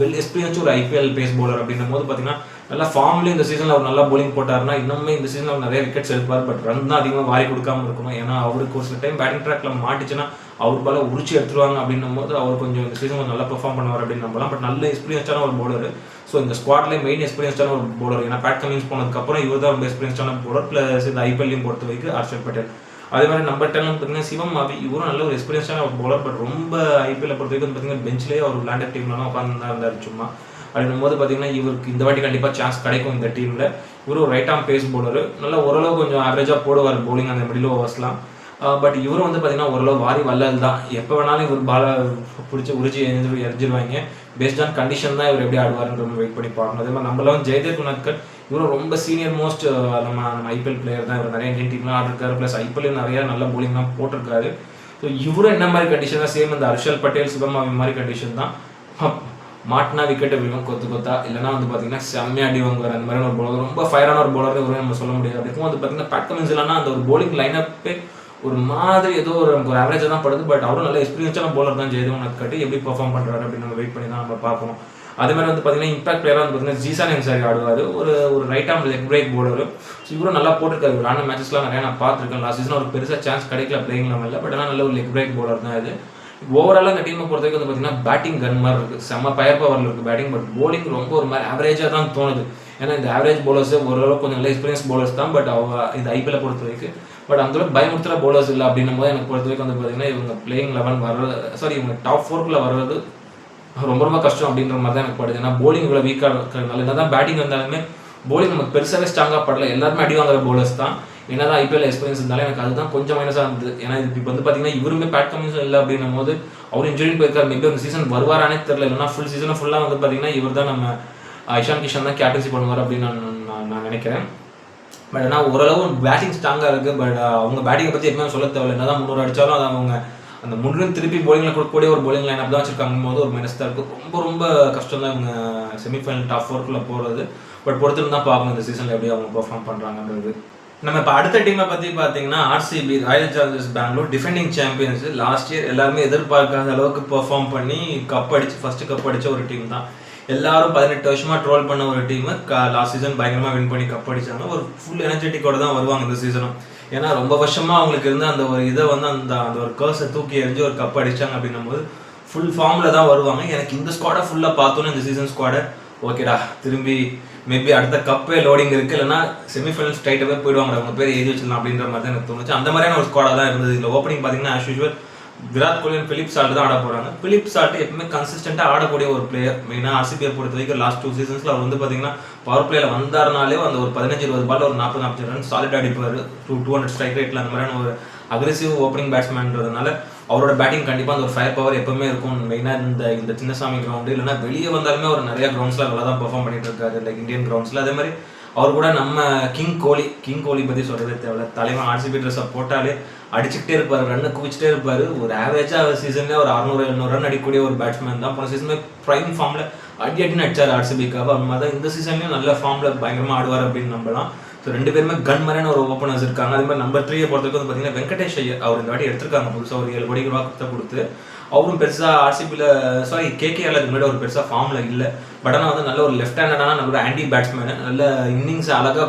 வெல் எக்ஸ்பீரியன்ஸ் ஒரு ஐபிஎல் பேஸ் பவுலர் அப்படின்னும் போது பார்த்தீங்கன்னா நல்லா ஃபார்ம்லேயும் இந்த சீசனில் அவர் நல்லா போலிங் போட்டார்னா இன்னுமே இந்த சீசனில் அவர் நிறைய விக்கெட்ஸ் எடுப்பார். பட் ரன் தான் அதிகமாக வாரி கொடுக்காம இருக்கணும். ஏன்னா அவருக்கு ஒரு சில டைம் பேட்டிங் ட்ராக்ல மாட்டிச்சுன்னா அவர் பால உரிச்சு எடுத்துருவாங்க அப்படின்னும் போது அவர் கொஞ்சம் இந்த சீசன் நல்லா பெர்ஃபார்ம் பண்ணுவார் அப்படின்னு நம்பலாம். பட் நல்ல எக்ஸ்பீரியன்ஸான ஒரு பவுலர். ஸோ இந்த ஸ்குவாட்லேயே மெயின் எக்ஸ்பீரியன்ஸான ஒரு பவுலர். ஏன்னா பேட் கமின்ஸ் போனதுக்கப்புறம் இவர் தான் ரொம்ப எக்ஸ்பீரியன்ஸான பவுலர். ப்ளஸ் இந்த ஐபிஎல்லையும் பொறுத்த வரைக்கும் ஹர்ஷல் பட்டேல். அதே மாதிரி நம்பர் 10 பார்த்தீங்கன்னா சிவம் மாவி. இவரும் நல்ல ஒரு எக்ஸ்பீரியன்ஸான ஒரு பவுலர். பட் ரொம்ப ஐபிஎல்லை பொறுத்த வரைக்கும் பார்த்தீங்கன்னா பெஞ்சிலேயே அவர் விளையாண்ட டீம்லாம் உட்காந்து இருந்தார் சும்மா. அப்படின்னும் போது பார்த்தீங்கன்னா இவருக்கு இந்த வாட்டி கண்டிப்பாக சான்ஸ் கிடைக்கும் இந்த டீமில். இவரும் ஒரு ரைட் ஆர்ம் பேஸ் பவுலர். நல்லா ஓரளவு கொஞ்சம் ஆவரேஜாக போடுவார் போலிங் அந்த மிடில் ஓவர்ஸ்லாம். பட் இவரும் வந்து பார்த்தீங்கன்னா ஓரளவு வாரி வல்லல் தான். எப்போ வேணாலும் இவர் பாலை பிடிச்சி உரிச்சு எரிஞ்சிருவாங்க. பேஸ்ட் ஆன் கண்டிஷன் தான் இவர் எப்படி ஆடுவார்ன்ற வெயிட் பண்ணி பார்க்கணும். அதே மாதிரி நம்மளாம் ஜெயதேவ் உனக்கர். இவரும் ரொம்ப சீனியர் மோஸ்ட் நம்ம ஐபிஎல் பிளேயர் தான். இவர் நிறைய இந்தியன் டீம்லாம் ஆடிருக்காரு. ப்ளஸ் ஐபிஎல் நிறைய நல்ல போலிங்லாம் போட்டிருக்காரு. ஸோ இவரும் என்ன மாதிரி கண்டிஷன் தான் சேம் இந்த ஹர்ஷல் பட்டேல் சிவமாவி மாதிரி கண்டிஷன் தான். மாட்டினா விக்கெட் விழுவும் கொத்தா. இல்லைனா வந்து பார்த்தீங்கன்னா செம்மையாக அடி வாங்குவார். அந்த மாதிரி ஒரு பவுலர் ரொம்ப ஃபயரான ஒரு பவுலர் ஒரு நம்ம சொல்ல முடியாது. அதுக்கும் வந்து பார்த்தீங்கன்னா பேட் கமின்ஸ் இல்லைனா அந்த ஒரு போலிங் லைனப்பே ஒரு மாதிரி ஏதோ ஒரு ஆவரேஜாக தான் படுது. பட் அவரும் நல்ல எக்ஸ்பீரியன்ஸான பவுலர் தான். ஜெயதேவ் உனக்கர் எப்படி பெர்ஃபார்ம் பண்ணுறாரு அப்படின்னு நம்ம வெயிட் பண்ணி தான் நம்ம பார்க்கணும். அதே மாதிரி வந்து பார்த்தீங்கன்னா இம்பாக்ட் பிளேயராக வந்து பார்த்தீங்கன்னா ஜீசான் என்சாரி ஆடுவார். ஒரு right arm leg break bowler. So இவரும் நல்லா போட்டிருக்காரு. விளாண்ட மேட்சஸ்லாம் நிறையா நான் பார்த்துருக்கேன். லாஸ்ட் சீசன் ஒரு பெருசாக சான்ஸ் கிடைக்கல பிளேயிங் லெவலில். பட் ஆனால் நல்ல ஒரு லெக் பிரேக் பவுலர் தான் இது. ஓவராலாக இந்த டீமை பொறுத்த வரைக்கும் வந்து பார்த்தீங்கன்னா பேட்டிங் கன் மாதிரி இருக்குது. செம்ம பயர் பவரில் இருக்குது பேட்டிங். பட் போலிங் ரொம்ப ஒரு மாதிரி ஆவரேஜாக தான் தோணுது. ஏன்னா இந்த ஆவரேஜ் பவுலர்ஸ் ஓரளவுக்கு கொஞ்சம் நல்ல எக்ஸ்பீரியன்ஸ் பவுலர்ஸ் தான். பட் அவங்க இந்த ஐபிஎல்லை பொறுத்த வரைக்கும் பட் அந்தளவுக்கு பயமுறுத்துற பவுலர்ஸ் இல்லை அப்படின்னும் போது எனக்கு பொறுத்த வரைக்கும் வந்து பார்த்தீங்கன்னா இவங்க பிளேயிங் 11 வர்றது இவங்க டாப் 4 வர்றது ரொம்ப கஷ்டம் அப்படின்ற மாதிரி தான் எனக்கு படுது. ஏன்னா போலிங் இவ்வளோ வீக்காக இருக்கிறதுனால என்ன தான் பேட்டிங் வந்தாலுமே போலிங் நமக்கு பெருசாகவே ஸ்ட்ராங்காக படல. எல்லாருமே அடி வாங்குற பவுலர்ஸ் தான். என்னதான் ஐபிஎல் எக்ஸ்பீரியன்ஸ் இருந்தாலும் எனக்கு அதுதான் கொஞ்சம் மைனஸாக இருந்தது. ஏன்னா இப்போ வந்து பார்த்தீங்கன்னா இவருமே பேட் கமின்ஸும் இல்லை அப்படின்னும் போது அவர் இன்ஜுரின்னு போயிருக்காரு. மேபி அந்த சீசன் வருவாரானே தெரியல. இல்லைனா ஃபுல் சீசனை ஃபுல்லாக வந்து பார்த்தீங்கன்னா இவர் தான் நம்ம இஷான் கிஷன் தான் கேப்டன்சி பண்ணுவார் அப்படின்னு நான் நினைக்கிறேன். பட் ஆனால் ஓரளவு பேட்டிங் ஸ்ட்ராங்காக இருக்குது. பட் அவங்க பேட்டிங்கை பற்றி எப்பவுமே சொல்ல தேவையில்லை. என்ன தான் 300 அடித்தாலும் அதை அவங்க அந்த 3 திருப்பி போலிங்கில் கொடுக்கக்கூடிய ஒரு போலிங் லைன் அப் தான் வச்சிருக்காங்க போது ஒரு மைனஸ் தான் இருக்குது. ரொம்ப கஷ்டம் தான் இவங்க செமிஃபைனல் டாப் 4 போகிறது. பட் பொறுத்துட்டு தான் பார்க்கணும் இந்த சீசனில் எப்படி அவங்க பெர்ஃபார்ம் பண்ணுறாங்கன்றது. நம்ம இப்போ அடுத்த டீமை பற்றி பார்த்தீங்கன்னா RCB royal challengers Bangalore defending champions. Last year எல்லாருமே எதிர்பார்க்காத அளவுக்கு பெர்ஃபார்ம் பண்ணி ஃபர்ஸ்ட் கப் அடித்த ஒரு டீம் தான். எல்லாரும் 18 வருஷமா ட்ரோல் பண்ண ஒரு டீம் லாஸ்ட் சீசன் பயங்கரமாக வின் பண்ணி கப் அடிச்சாங்க. ஒரு ஃபுல் எனர்ஜெட்டிக்கோட தான் வருவாங்க இந்த சீசனும். ஏன்னா ரொம்ப வருஷமா அவங்களுக்கு இருந்த அந்த ஒரு இதை வந்து அந்த ஒரு கர்ஸை தூக்கி எறிஞ்சு ஒரு கப் அடிச்சாங்க அப்படின்னும் போது ஃபுல் ஃபார்மில் தான் வருவாங்க. எனக்கு இந்த ஸ்குவாடை ஃபுல்லாக பார்த்தோன்னே இந்த சீசன் ஸ்குவாடை ஓகேடா திரும்பி மேபி அடுத்த கப்பே லோடிங் இருக்குது. இல்லைனா செமிஃபைனல் ஸ்ட்ரைட்டாகவே போயிடுவாங்க. அவங்க பேர் எழுதி வச்சிடலாம் அப்படின்ற மாதிரி தான் எனக்கு தோணுச்சு. அந்த மாதிரியான ஒரு ஸ்குவாடாக தான் இருந்தது. இதில் ஓப்பனிங் பார்த்தீங்கன்னா as usual Virat Kohli Philip salt தான் ஆட போகிறாங்க. பிலிப் சால்ட் எப்பவுமே கன்சிஸ்டண்டாக ஆடக்கூடிய ஒரு பிளேயர். மெயினாக ஆர்சிபியை பொறுத்த வரைக்கும் லாஸ்ட் 2 சீசன்ஸில் அவர் வந்து பார்த்தீங்கன்னா பவர் பிளேயில் வந்தாருனாலே அந்த ஒரு 15-20 பால் ஒரு 40-45 ரன் சாலிட் அடிப்பார். 200 ஸ்ட்ரைக் ரேட்டில் அந்த மாதிரியான ஒரு அக்ரெசிவ் ஓப்பனிங் பேட்ஸ்மேன்றதுனால அவரோட பேட்டிங் கண்டிப்பாக அந்த ஒரு ஃபயர் பவர் எப்பவுமே இருக்கும். மெயினாக இந்த சின்னசாமி கிரவுண்டு இல்லைன்னா வெளியே வந்தாலுமே ஒரு நிறைய கிரவுண்ட்ஸில் நல்லா தான் பெர்ஃபார்ம் பண்ணிட்டு இருக்காரு, லைக் இந்தியன் கிரவுண்ட்ஸில். அதே மாதிரி அவர் கூட நம்ம கிங் கோலி பற்றி சொல்கிறதே தேவையில்ல. தலைவன் ஆர்சிபி ட்ரெஸ்ஸை போட்டாலே அடிச்சுக்கிட்டே இருப்பார், ரன்னு குவிச்சிட்டே இருப்பார். ஒரு ஆவரேஜாக சீசன்லேயே ஒரு 600-700 ரன் அடிக்கக்கூடிய ஒரு பேட்ஸ்மேன் தான். போன சீசனே ப்ரைம் ஃபார்மில் அடின்னு அடிச்சார் ஆர்சிபிக்காக. அந்த மாதிரி தான் இந்த சீசன்லேயும் நல்ல ஃபார்மில் பயங்கரமாக ஆடுவார் அப்படின்னு நம்பலாம். ஸோ 2 பேருமே கன் மாதிரியான ஒரு ஓப்பனர்ஸ் இருக்காங்க. அதே மாதிரி நம்பர் 3 பொறுத்தவரைக்கும் வந்து பார்த்தீங்கன்னா வெங்கடேஷ் ஐயர், அவர் இந்த வாட்டி எடுத்திருக்காங்க புதுசாக ஒரு 7 கோடி ரூபா கொடுத்து. அவரும் பெருசாக ஆர்சிபியில் கேகேஆரில் அதுக்கு முன்னாடி ஒரு பெருசாக ஃபார்மில் இல்லை. பட் ஆனால் வந்து நல்ல ஒரு லெஃப்ட் ஹேண்டடான நம்மளோட ஆண்டி பேட்ஸ்மேனு, நல்ல இன்னிங்ஸ் அழகாக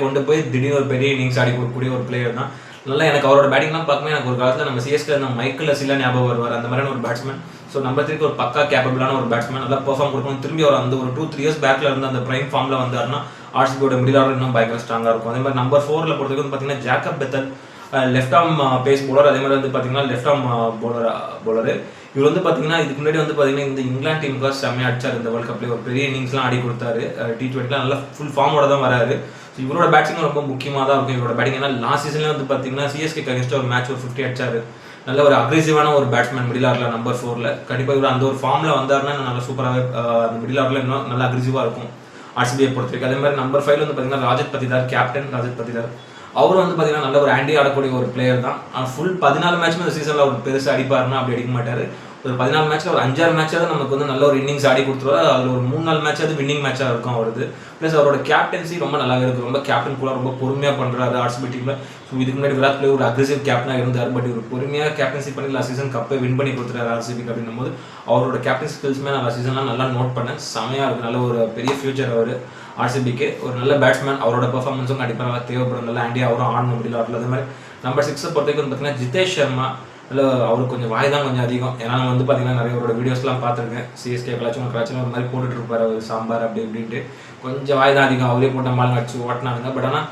கொண்டு போய் திடீர்னு ஒரு பெரிய இன்னிங்ஸ் ஆடி கொடுக்கக்கூடிய ஒரு பிளேயர் தான். நல்லா எனக்கு அவரோட பேட்டிங்லாம் பார்க்கும்போது எனக்கு ஒரு காலத்தில் நம்ம சிஎஸ்கே மைக்கேல் சில ஞாபகம் வருவார், அந்த மாதிரியான ஒரு பேட்ஸ்மேன். ஸோ நம்பர் 3 ஒரு பக்கா கேப்பபிளான ஒரு பேட்ஸ்மேன், நல்லா பெர்ஃபார்ம் கொடுக்கணும். திரும்பி அவர் அந்த ஒரு 2-3 இயர்ஸ் பேக்கில் இருந்து அந்த பிரைம் ஃபார்மில் வந்தாருன்னா ஆர்சிபியோட மிடில் ஆர்டர் இன்னும் பயங்கர ஸ்ட்ராங்காக இருக்கும். அதே மாதிரி நம்பர் 4 பொறுத்தவரைக்கும் வந்து பார்த்தீங்கன்னா Jacob Bethel, left arm pace bowler. அதே மாதிரி வந்து பார்த்தீங்கன்னா லெஃப்ட் ஆர்ம் பவுலரு. இவர் வந்து பார்த்தீங்கன்னா இதுக்கு முன்னாடி வந்து பார்த்தீங்கன்னா இந்த இங்கிலாந்து டீமுக்காக செம்மையாக அடிச்சார். இந்த வேர்ல்ட் கப்லேயே ஒரு பெரிய இன்னிங்ஸ்லாம் ஆடி கொடுத்தாரு. T20 நல்லா ஃபுல் ஃபார்மோட தான் வராரு. ஸோ இவரோட பேட்டிங் ரொம்ப முக்கியமாக தான் இருக்கும் இவரோட பேட்டிங். ஏன்னா லாஸ்ட் சீசன்லேயே வந்து பார்த்தீங்கன்னா சிஎஸ்கே அகேன்ஸ்டாக ஒரு மேட்ச் ஒரு 50 அடிச்சாரு. நல்ல ஒரு அக்ரெசிவான ஒரு பேட்ஸ்மேன் மிடில் ஆர்டரில் நம்பர் 4. கண்டிப்பாக இவர் அந்த ஒரு ஃபார்மில் வந்தாருன்னா நல்லா சூப்பராகவே அந்த மிடில் ஆர்டரில் இன்னும் நல்லா அக்ரெசிவாக இருக்கும் ஆர்சிபியை பொறுத்தவரைக்கும். அதே மாதிரி நம்பர் 5 வந்து பார்த்தீங்கன்னா ராஜத் பத்திதார், கேப்டன் ராஜத் பத்திதார். அவரும் வந்து பார்த்தீங்கன்னா நல்ல ஒரு ஆண்டி ஆடக்கூடிய ஒரு பிளேயர் தான். ஃபுல் 14 மேட்ச்மே இந்த சீசனில் அவர் பெருசாக அடிப்பாருன்னா அப்படி அடிக்க மாட்டார். ஒரு 14 மேட்ச்சில் ஒரு 5-6 மேட்சாவது நமக்கு வந்து நல்ல ஒரு இன்னிங்ஸ் ஆடி கொடுத்துருவாரு. அதில் ஒரு 3-4 மேட்சாவது வின்னிங் மேட்சாக இருக்கும் அவரது. ப்ளஸ் அவரோட கேப்டன்சி ரொம்ப நல்லாவே இருக்குது. ரொம்ப கேப்டன் கூட ரொம்ப பொறுமையாக பண்ணுறாரு ஆர்சிபி டீமில். ஸோ இதுக்கு முன்னாடி விராட் கோலி ஒரு அக்ரெசிவ் கேப்டனாக இருந்தார். பட் இவர் பொறுமையாக கேப்டன்சி பண்ணி லாஸ்ட் சீசன் கப்பை வின் பண்ணி கொடுத்துறாரு ஆர்சிபிக்கு. அப்படின்னும் போது அவரோட கேப்டன் ஸ்கில்ஸுமே நான் லாஸ்ட் சீசன்லாம் நல்லா நோட் பண்ணேன். செமையாக இருக்குது. நல்ல ஒரு பெரிய ஃபியூச்சர் அவர் ஆர்சிபிக்கு. ஒரு நல்ல பேட்ஸ்மேன், அவரோட பெர்ஃபார்மன்ஸும் கண்டிப்பாக தேவைப்படும். நல்ல ஆண்டி அவரும் ஆடணும் முடியல ஆடல. அதே மாதிரி நம்பர் 6 பொறுத்தவரைக்கும் பார்த்தீங்கன்னா ஜிதேஷ் சர்மா. இல்லை அவருக்கு கொஞ்சம் வாய் தான் கொஞ்சம் அதிகம். ஏன்னா நான் வந்து பார்த்தீங்கன்னா நிறைய அவரோட வீடியோஸ்லாம் பார்த்துருக்கேன். சிஎஸ்கே கலாச்சும் ஒரு மாதிரி போட்டுட்டு இருப்பார் அவர் சாம்பார் அப்படி இப்படின்ட்டு. கொஞ்சம் வாய் தான் அதிகம். அவரே போட்ட மாலுங்க அடிச்சு ஓட்டினாங்க. பட் ஆனால்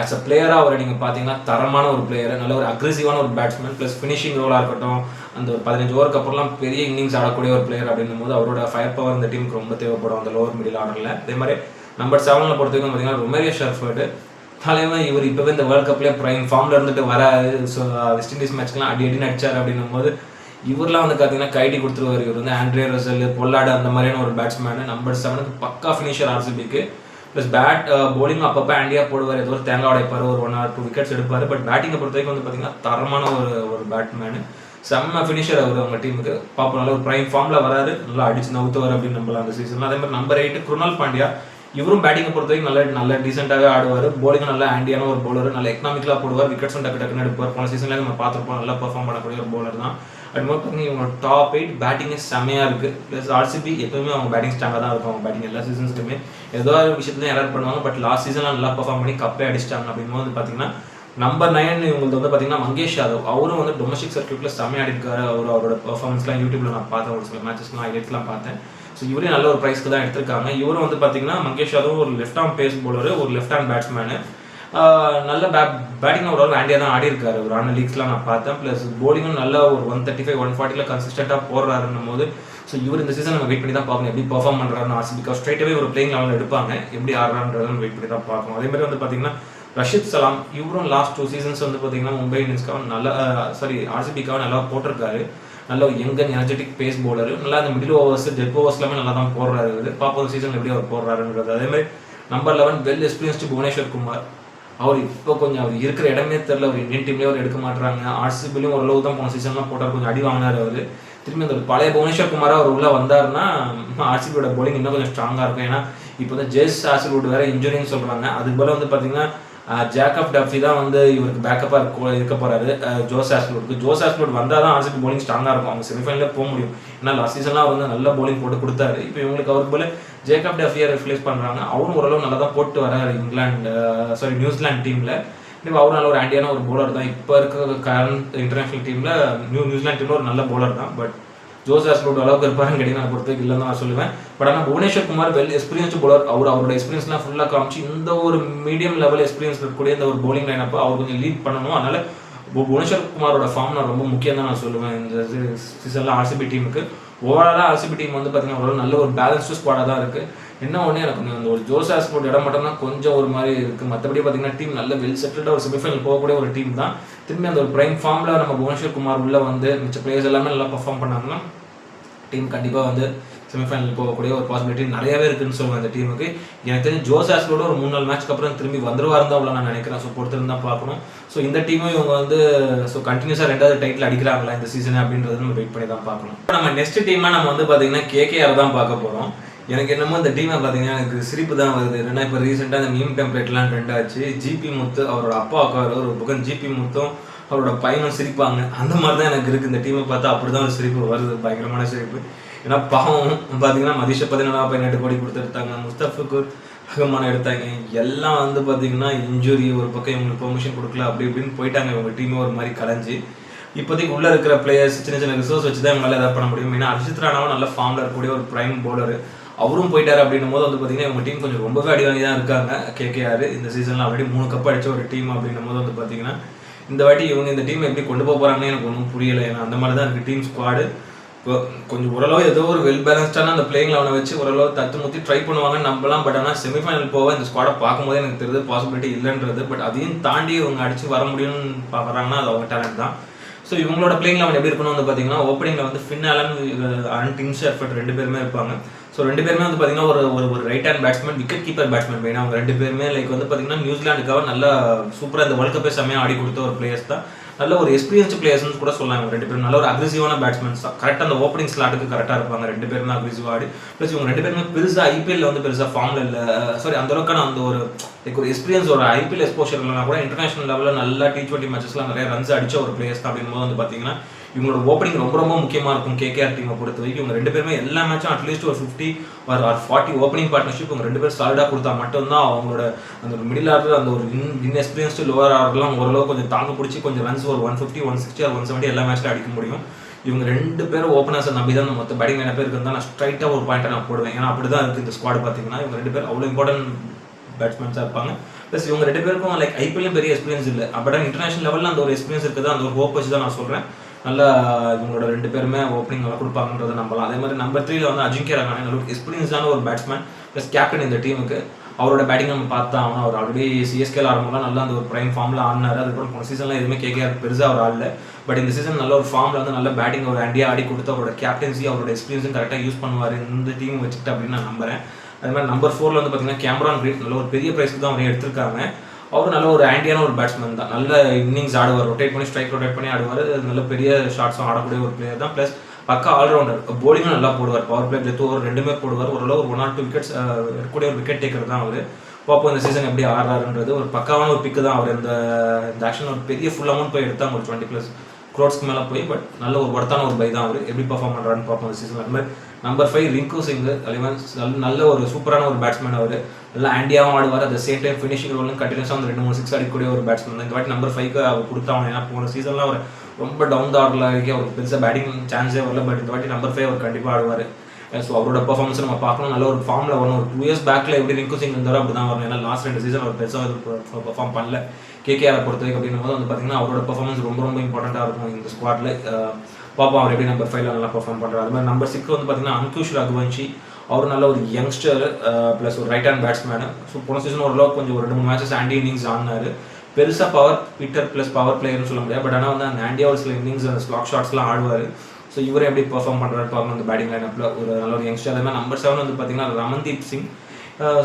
ஆஸ் அ பிளேயராக அவரை நீங்கள் பார்த்தீங்கன்னா தரமான ஒரு பிளேயர், நல்ல ஒரு அக்ரெசிவான ஒரு பேட்ஸ்மேன். ப்ளஸ் ஃபினிஷிங் ரோலாக இருக்கட்டும், அந்த ஒரு 15 ஓவருக்கு அப்புறம்லாம் பெரிய இன்னிங்ஸ் ஆடக்கூடிய ஒரு பிளேயர். அப்படின்னும் போது அவரோட ஃபயர் பவர் இந்த டீமுக்கு ரொம்ப தேவைப்படும் அந்த லோவர் மிடில் ஆர்டரில். அதே மாதிரி நம்பர் 7 பொறுத்தவரைக்கும் பார்த்தீங்கன்னா ரொமேரியோ ஷெர்ஃபர்டு. தலைவன் இவர் இப்போவே இந்த வேர்ல்ட் கப்லேயே ப்ரைம் ஃபார்மில் இருந்துட்டு வராது. ஸோ வெஸ்ட் இண்டீஸ் மேட்ச்லாம் அடின்னு அடிச்சார். அப்படின்னும் போது இவரெலாம் வந்து பார்த்தீங்கன்னா கைடி கொடுத்துருவார். இவர் வந்து ஆண்ட்ரே ரசல், பொல்லாடு அந்த மாதிரியான ஒரு பேட்ஸ்மேனு. நம்பர் 7 பக்கா ஃபினிஷர் ஆர்சிபிக்கு. ப்ளஸ் போலிங் அப்பப்போ ஆண்டியாக போடுவார். ஏதோ ஒரு தேங்காய் உடைப்பார், ஒரு 1 or 2 விக்கெட்ஸ் எடுப்பார். பட் பேட்டிங்கை பொறுத்த வரைக்கும் வந்து பார்த்தீங்கன்னா தரமான ஒரு பேட்ஸ்மேனு, செம்ம ஃபினிஷர் அவர் அவங்க டீமுக்கு. பார்ப்போம் நல்ல ஒரு ப்ரைம் ஃபார்மில் வராரு, நல்லா அடிச்சு நவுத்துவார் அப்படின்னு நம்பலாம் அந்த சீசனில். அதே மாதிரி நம்பர் 8 குருணால் பாண்டியா. இவரும் பேட்டிங்கை பொறுத்த வரைக்கும் நல்ல டீசெண்டாகவே ஆடுவார். போலிங்கும் நல்ல ஆண்டியான ஒரு பவுலர், நல்ல எக்கனாமிக்கலாக போடுவார். விக்கெட்ஸும் டக்குன்னு எடுப்பார். போன சீசன்லேயே நம்ம பார்த்துருப்போம், நல்லா பெர்ஃபார்ம் பண்ணக்கூடிய ஒரு பவுலர் தான். அது மாதிரி பார்த்தீங்கன்னா இவங்க டாப் 8 பேட்டிங்கே செம்மையாக இருக்குது. ப்ளஸ் ஆர்சிபி எப்பவுமே அவங்க பேட்டிங் ஸ்ட்ராங்காக தான் இருக்கும். அவங்க பேட்டிங் எல்லா சீசன்ஸ்க்குமே ஏதோ ஒரு விஷயத்துலையும் எரர் பண்ணுவாங்க. பட் லாஸ்ட் சீசன்லாம் நல்லா பெர்ஃபார்ம் பண்ணி கப்பே அடிச்சிட்டாங்க. அப்படிங்கும்போது வந்து பார்த்தீங்கன்னா நம்பர் 9 இவங்களுக்கு வந்து பார்த்தீங்கன்னா மங்கேஷ் யாதவ். அவரும் வந்து டொமஸ்டிக் சர்க்கியூட்டில் செம்மையாக அடிக்காரு. அவரோட பெர்ஃபார்மன்ஸ்லாம் யூடியூப்ல நான் பார்த்தேன், ஒரு சில மேட்சஸ்லாம் ஹைலைட்ஸ்லாம் பார்த்தேன். ஸோ இவரே நல்ல ஒரு ப்ரைஸ்க்கு தான் எடுத்திருக்காங்க. இவரும் வந்து பார்த்தீங்கன்னா மங்கேஷ் யாதவ் ஒரு லெஃப்ட் ஆர்ம் பேஸ் பவுலர், ஒரு லெஃப்ட் ஹேண்ட் பேட்ஸ்மேனு. நல்ல பேட்டிங் ஓரளவு ஆண்டியா தான் ஆடி இருக்காரு ஒரு ஆன லீக்ஸ்லாம் நான் பார்த்தேன். ப்ளஸ் போலிங்கும் நல்ல ஒரு 135-140 கன்சிஸ்டண்டாக போடுறாருன்னும் போது ஸோ இவர் இந்த சீசன் நம்ம வெயிட் பண்ணி தான் பார்க்கணும் எப்படி பெர்ஃபார்ம் பண்ணுறாருன்னு ஆர்சிபிக்கு. ஸ்ட்ரைட்டாகவே ஒரு பிளேயிங் லெவலில் எடுப்பாங்க, எப்படி ஆடுறான்றதுன்னு வெயிட் பண்ணி தான் பார்க்கணும். அதே மாதிரி வந்து பார்த்தீங்கன்னா ரஷித் சலாம். இவரும் லாஸ்ட் 2 சீசன்ஸ் வந்து பார்த்தீங்கன்னா மும்பை இந்தியன்ஸ்க்காக நல்லா ஆர்சிபிக்காக நல்லா போட்டிருக்காரு. நல்ல ஒரு young and energetic pace bowler. நல்லா அந்த மிடில் ஓவர்ஸ், டெத் ஓவர்ஸ் எல்லாமே நல்லா தான் போடுறாரு. பார்ப்போம் சீசன் எப்படி அவர் போடுறாருன்றது. அதே மாதிரி number 11 well experienced Bhuvneshwar Kumar. அவர் இப்போ கொஞ்சம் அவர் இருக்கிற இடமே தெரியல. அவர் இந்தியன் டீம்லேயே அவர் எடுக்க மாட்டுறாங்க. ஆர்சிபிலையும் ஓரளவு தான் போன சீசன்லாம் போட்டார், கொஞ்சம் அடி வாங்கினார் அவர். திரும்பி அந்த பழைய புவனேஸ்வர் குமாராக அவர் உள்ளே வந்தாருன்னா ஆர்சிபியோட போலிங் இன்னும் கொஞ்சம் ஸ்ட்ராங்காக இருக்கும். ஏன்னா இப்போ வந்து ஜேஸ் ஆசில்வுட் வேறு இன்ஜுரின்னு சொல்கிறாங்க. அதுக்கு போல வந்து பார்த்தீங்கன்னா ஜேக்கப் டஃபி தான் வந்து இவருக்கு பேக்கப்பாக இருக்க போகிறாரு ஜோஸ் ஆஸ்லோட்க்கு. ஜோஸ் ஆஸ்லோட் வந்தால் தான் ஆர்சிபி போலிங் ஸ்ட்ராங்காக இருக்கும், அவங்க செமிஃபைனலில் போக முடியும். ஏன்னா லாஸ்ட் சீசன்லாம் அவர் வந்து நல்ல போலிங் போட்டு கொடுத்தாரு. இப்போ இவங்களுக்கு அவருக்கு போல ஜேக்கப் டஃபியை ரிப்ளேஸ் பண்ணுறாங்க. அவரும் ஓரளவு நல்லா தான் போட்டு வராரு நியூசிலாந்து டீமில். இப்போ அவரும் நல்ல ஒரு ஆண்டியான ஒரு பவுலர் தான். இப்போ இருக்க கரண்ட் இன்டர்நேஷனல் டீமில் நியூசிலாந்து டீமில் ஒரு நல்ல பவுலர் தான். பட் ஜோஸ் ஆஸ்லோட் அளவுக்கு இருப்பாருன்னு கேட்டீங்கன்னா நான் பொறுத்தவரைக்கும் இல்லைன்னு நான் சொல்லுவேன். பட் ஆனால் Bhuvneshwar Kumar well experienced bowler. அவரோட எக்ஸ்பீரியன்ஸ்லாம் ஃபுல்லாக காமிச்சு இந்த ஒரு மீடியம் லெவல் எக்ஸ்பீரியன்ஸ் இருக்கக்கூடிய இந்த ஒரு பவுலிங் லைனப்போ அவர் கொஞ்சம் லீட் பண்ணணும். அதனால புவனேஸ்வர் குமாரோட ஃபார்ம் நான் ரொம்ப முக்கியம் தான் நான் சொல்லுவேன் இந்த சீசனில் ஆர்சிபி டீமுக்கு. ஓவராலாக ஆர்சிபி டீம் வந்து பார்த்தீங்கன்னா நல்ல ஒரு பேலன்ஸ்டு ஸ்குவாடாக தான் இருக்குது. என்ன ஒன்று எனக்கு அந்த ஒரு ஜோஸ் ஆஸ்போர்ட் இடம் மட்டும் தான் கொஞ்சம் ஒரு மாதிரி இருக்குது. மற்றபடி பார்த்தீங்கன்னா டீம் நல்ல வெல் செட்டில்டாக ஒரு செமிஃபைனல் போகக்கூடிய ஒரு டீம் தான். திரும்பி அந்த ஒரு பிரைம் ஃபார்மில் நம்ம புவனேஸ்வர் குமார் உள்ளே வந்து மிச்ச பிளேயர்ஸ் எல்லாமே நல்லா பர்ஃபார்ம் பண்ணாங்கன்னா டீம் கண்டிப்பாக வந்து செமிஃபைனல் போகக்கூடிய ஒரு பாசிபிலிட்டி நிறையவே இருக்குன்னு சொல்லுவேன் அந்த டீமுக்கு. எனக்கு தெரிஞ்சு ஜோஸ் ஆஸ்போர்ட் ஒரு 3-4 மேட்ச்க்கு அப்புறம் திரும்பி வந்துருவாரு தான் அவ்வளோ நான் நினைக்கிறேன். ஸோ பொறுத்திருந்து தான் பார்க்கணும். ஸோ இந்த டீமும் இவங்க வந்து ஸோ கண்டினியூஸாக 2வது டைட்டில் அடிக்கிறாங்களா இந்த சீசன் அப்படின்றது நம்ம வெயிட் பண்ணி தான் பார்க்கணும். நம்ம நெக்ஸ்ட் டீமாக நம்ம வந்து பார்த்தீங்கன்னா கேகேஆர் தான் பார்க்க போகிறோம். எனக்கு என்னமோ இந்த டீமை பார்த்தீங்கன்னா எனக்கு சிரிப்பு தான் வருது. என்னன்னா இப்போ ரீசெண்டாக இந்த மீம் டெம்ப்ளேட்லாம் ட்ரெண்ட் ஆச்சு. ஜிபி முத்து அவரோட அப்பா உட்காரு ஒரு பக்கம் ஜிபி முத்தும் அவரோட பையனும் சிரிப்பாங்க. அந்த மாதிரி தான் எனக்கு இருக்குது. இந்த டீமை பார்த்தா அப்படி தான் ஒரு சிரிப்பு வருது, பயங்கரமான சிரிப்பு. ஏன்னா பாவம் பார்த்தீங்கன்னா மதிஷா 17 கோடி கொடுத்துருத்தாங்க, முஸ்தபிகுர் ரஹ்மான் எடுத்தாங்க, எல்லாம் வந்து பார்த்தீங்கன்னா இன்ஜுரி ஒரு பக்கம் இவங்களுக்கு பெர்மிஷன் கொடுக்கல அப்படி இப்படின்னு போயிட்டாங்க. இவங்க டீமே ஒரு மாதிரி கலைஞ்சி இப்போதைக்கு உள்ளே இருக்கிற பிளேயர்ஸ் சின்ன சின்ன ரிசோர்ஸ் வச்சு தான் இவங்களால எதாவது பண்ண முடியும். ஏன்னா அர்ஷித் ராணாவும் நல்ல ஃபார்மில் இருக்கக்கூடிய ஒரு பிரைம் பவுலர், அவரும் போயிட்டாரு அப்படின்னும் போது வந்து பார்த்தீங்கன்னா இவங்க டீம் கொஞ்சம் ரொம்பவே அடி வாங்கி தான் இருக்காங்க. கேகேஆர் இந்த சீசனில் ஆல்ரெடி 3 கப் அடிச்ச ஒரு டீம் அப்படின்னும் போது வந்து பார்த்தீங்கன்னா இந்த வாட்டி இவங்க இந்த டீம் எப்படி கொண்டு போக போகிறாங்கன்னு எனக்கு ஒன்றும் புரியலை. ஏன்னா அந்த மாதிரி தான் இருக்குது டீம் ஸ்குவாடு. இப்போ கொஞ்சம் ஓரளவு ஏதோ ஒரு வெல் பேலன்ஸ்டான அந்த பிளேயிங் லெவனை வச்சு ஓரளவு தத்து முத்தி ட்ரை பண்ணுவாங்கன்னு நம்பலாம். பட் ஆனால் செமிஃபைனல் போக இந்த ஸ்குவாடை பார்க்கும்போது எனக்கு தெரியுது பாசிபிலிட்டி இல்லைன்றது. பட் அதையும் தாண்டி இவங்க அடித்து வர முடியும்னு பார்க்குறாங்கன்னா அது அவங்க டேலண்ட் தான். ஸோ இவங்களோட பிளேயிங் லெவன் எப்படி இருக்கணும் வந்து பார்த்தீங்கன்னா ஓப்பனிங்கில் வந்து ஃபின் ஆலன் அண்ட் டிம் ஷெர்ஃபர்ட் 2 பேருமே இருப்பாங்க. ஸோ 2 பேருமே வந்து பார்த்தீங்கன்னா ஒரு right hand batsman, wicket keeper batsman மெயினாக. அவங்க 2 பேருமே லைக் வந்து பார்த்தீங்கன்னா நியூசிலாண்டுக்காக நல்லா சூப்பராக இந்த வேர்ல்ட் கப்பே செம்மையாக ஆடி கொடுத்த ஒரு பிளேயர்ஸ் தான். நல்ல ஒரு எக்ஸ்பீரியன்ஸ் பிளேயர்ஸ்னு கூட சொல்லலாம். 2 பேரும் நல்ல ஒரு அக்ரெசிவான பேட்ஸ்மேன்ஸ் தான். கரெக்டாக அந்த ஓப்பனிங் ஸ்லாட்டுக்கு கரெக்டாக இருப்பாங்க. 2 பேருமே அக்ரெசிவாக ஆடி ப்ளஸ் இவங்க 2 பேருமே பெருசாக ஐபிஎல்ல வந்து பெருசாக ஃபார்மில் இல்லை. சாரி அந்த அளவுக்கான அந்த ஒரு லைக் ஒரு எக்ஸ்பீரியன்ஸ் ஒரு ஐபிஎல் எக்ஸ்போஷர் இல்லைனா கூட இன்டர்நேஷனல் லெவலில் நல்லா T20 மேட்சஸ்லாம் நிறைய ரன்ஸ் அடிச்ச ஒரு பிளேயர்ஸ் தான். அப்படிங்கும்போது வந்து பார்த்தீங்கன்னா இவங்களோட ஓப்பனிங் ரொம்ப ரொம்ப முக்கியமாக இருக்கும் கேகேஆர் டீமை பொறுத்த வரைக்கும். இவங்க 2 பேருமே எல்லா மேட்சும் அட்லீஸ்ட் ஒரு 50 or 40 ஓப்பனிங் பார்ட்னர்ஷிப் இவங்க 2 பேரும் சாலிடாக கொடுத்தா மட்டும்தான் அவங்களோட அந்த மிடில் ஆர்டர் அந்த ஒரு இன்எக்ஸ்பீரியன்ஸ்டு லோவர் ஆர்டர்லாம் ஓரளவு கொஞ்சம் தாங்க பிடிச்சி கொஞ்சம் ரன்ஸ் ஒரு 150, 160 or 170 எல்லா மேட்ச்லையும் அடிக்க முடியும். இவங்க 2 பேரும் ஓப்பனர்ஸை நம்பி தான் மொத்த பேட்டிங் 2 பேருக்கு இருந்தால் நான் ஸ்ட்ரைட்டாக ஒரு பாயிண்ட்டை நான் போடுவேன். ஏன்னா அப்படி தான் இருக்குது இந்த ஸ்குவாட் பார்த்தீங்கன்னா. இவங்க 2 பேர் அவ்வளோ இம்பார்ட்டன்ட் பேட்ஸ்மேன்ஸாக இருப்பாங்க. ப்ளஸ் இவங்க 2 பேருக்கும் லைக் ஐபிஎல்லும் பெரிய எக்ஸ்பீரியன்ஸ் இல்லை. அப்போ இன்டர்நேஷனல் லெவலில் அந்த ஒரு எக்ஸ்பீரியன்ஸ் இருக்குது. அந்த ஒரு ஹோப் வச்சு தான் நான் சொல்கிறேன். நல்லா இவங்களோட 2 பேருமே ஓப்பனிங் நல்லா கொடுப்பாங்கன்றதை நம்பலாம். அதே மாதிரி நம்பர் 3ல வந்து அஜிங்கியா ரஹானே நல்ல ஒரு எக்ஸ்பீரியன்ஸான ஒரு பேட்ஸ்மேன் ப்ளஸ் கேப்டன் இந்த டீமுக்கு. அவரோட பேட்டிங் நம்ம பார்த்தா ஆகணும். அவர் ஆல்ரெடி சிஎஸ்கேல ஆடும்போது நல்லா அந்த ஒரு பிரைம் ஃபார்மில் ஆடினார். அதுக்கப்புறம் போன சீசன்லாம் எதுவுமே கேகேஆர் பெருசாக அவர் ஆடல. பட் இந்த சீசன் நல்ல ஒரு ஃபார்மில் வந்து நல்ல பேட்டிங் ஒரு இந்தியா ஆடி கொடுத்து அவரோட கேப்டன்சி அவரோட எக்ஸ்பீரியன்ஸும் கரெக்டாக யூஸ் பண்ணுவார் இந்த டீம் வச்சுக்கிட்டு அப்படின்னு நான் நம்புறேன். அதே மாதிரி நம்பர் 4ல வந்து பார்த்தீங்கன்னா கேமரான் கிரீன் நல்ல ஒரு பெரிய ப்ரைஸ்க்கு தான் அவரே எடுத்திருக்காங்க. அவர் நல்ல ஒரு ஆண்டியான ஒரு பேட்ஸ்மேன் தான். நல்ல இன்னிங்ஸ் ஆடுவார், ரொட்டேட் பண்ணி ஸ்ட்ரைக் ரொட்டேட் பண்ணி ஆடுவார். நல்ல பெரிய ஷாட்ஸும் ஆடக்கூடிய ஒரு பிளேயர் தான். ப்ளஸ் பக்கா ஆல்ரவுண்டர், போலிங்கும் நல்லா போடுவார். பவர் பிளே டெத் ஓவர் 2மே போடுவார். ஓரளவு ஒரு 1 or 2 விக்கெட்ஸ் இருக்கக்கூடிய ஒரு விக்கெட் டேக்கர் தான் அவர். பார்ப்போம் இந்த சீசன் எப்படி ஆடுறாருன்றது. ஒரு பக்காவான ஒரு பிக்கு தான் அவர். இந்த ஆக்ஷன் ஒரு பெரிய ஃபுல் அமௌண்ட் போய் எடுத்தாங்க ஒரு 20+ crores மேலே போய். பட் நல்ல ஒரு ஒர்த்தான ஒரு பை தான் அவர். எப்படி பர்ஃபார்ம் பண்ணுறான்னு பார்ப்போம் இந்த சீசன். அது மாதிரி நம்பர் 5 ரிங்கு சிங், நல்ல ஒரு சூப்பரான ஒரு பேட்ஸ்மேன் அவர். நல்லா ஆண்டியாவும் ஆடுவார். அட் சேம் டைம் ஃபினிஷிங் ரோலும் கண்டினியூஸாக வந்து 2-3 6 அடிக்கக்கூடிய ஒரு பேட்ஸ்மேன் தான். இந்த வாட்டி நம்பர் 5க்கு அவர் கொடுத்தாங்க. ஏன்னா போன சீசன்லாம் அவர் ரொம்ப டவுன் த ஆர்டரில் இருக்கே, அவருக்கு பெருசாக பேட்டிங் சான்ஸே வரல. பட் இந்த வாட்டி நம்பர் 5 அவர் கண்டிப்பாக ஆடுவார். ஸோ அவரோட பர்ஃபார்மன்ஸ் நம்ம பார்க்கணும். நல்ல ஒரு ஃபார்மில் வரணும். ஒரு 2 years பேக்கில் எப்படி ரிங்கு சிங் இருந்தாரோ அப்படி தான் வரணும். ஏன்னா லாஸ்ட் 2 சீசன் அவர் பெருசாக பர்ஃபார்ம் பண்ணல கேகேஆரை பொறுத்த வரைக்கும். அப்படின்னும் போது வந்து பார்த்தீங்கன்னா அவரோட பர்ஃபார்மன்ஸ் ரொம்ப ரொம்ப இம்பார்ட்டண்ட்டாக இருக்கும் இந்த ஸ்குவாடில். பார்ப்போம் அவர் எப்படி நம்பர் 5ல நல்லா பர்ஃபார்ம் பண்ணுறாரு. அது மாதிரி நம்பர் 6 வந்து பார்த்தீங்கன்னா அன்குஷ் ரகுவன்ஷி. அவர் நல்ல ஒரு யங்ஸ்டர் ப்ளஸ் ஒரு ரைட் ஹேண்ட் பேட்ஸ்மேனு. ஸோ போன சீசன் ஓரளவு கொஞ்சம் ஒரு 2-3 மேட்சஸ் ஆண்டி இன்னிங்ஸ் ஆடினார். பெருசாக பவர் ஹிட்டர் ப்ளஸ் பவர் பிளேயர்னு சொல்ல முடியாது. பட் ஆனால் வந்து அந்த ஆண்டியா ஒரு சில இன்னிங்ஸ் அந்த ஸ்லாக் ஷாட்ஸ்லாம் ஆடுவார். ஸோ இவரை எப்படி பர்ஃபார்ம் பண்ணுறாரு பார்க்கணும் அந்த பேட்டிங் லைனப்பில். ஒரு நல்ல ஒரு யங்ஸ்டர். அதே மாதிரி நம்பர் 7 வந்து பார்த்தீங்கன்னா ரமன்தீப் சிங்.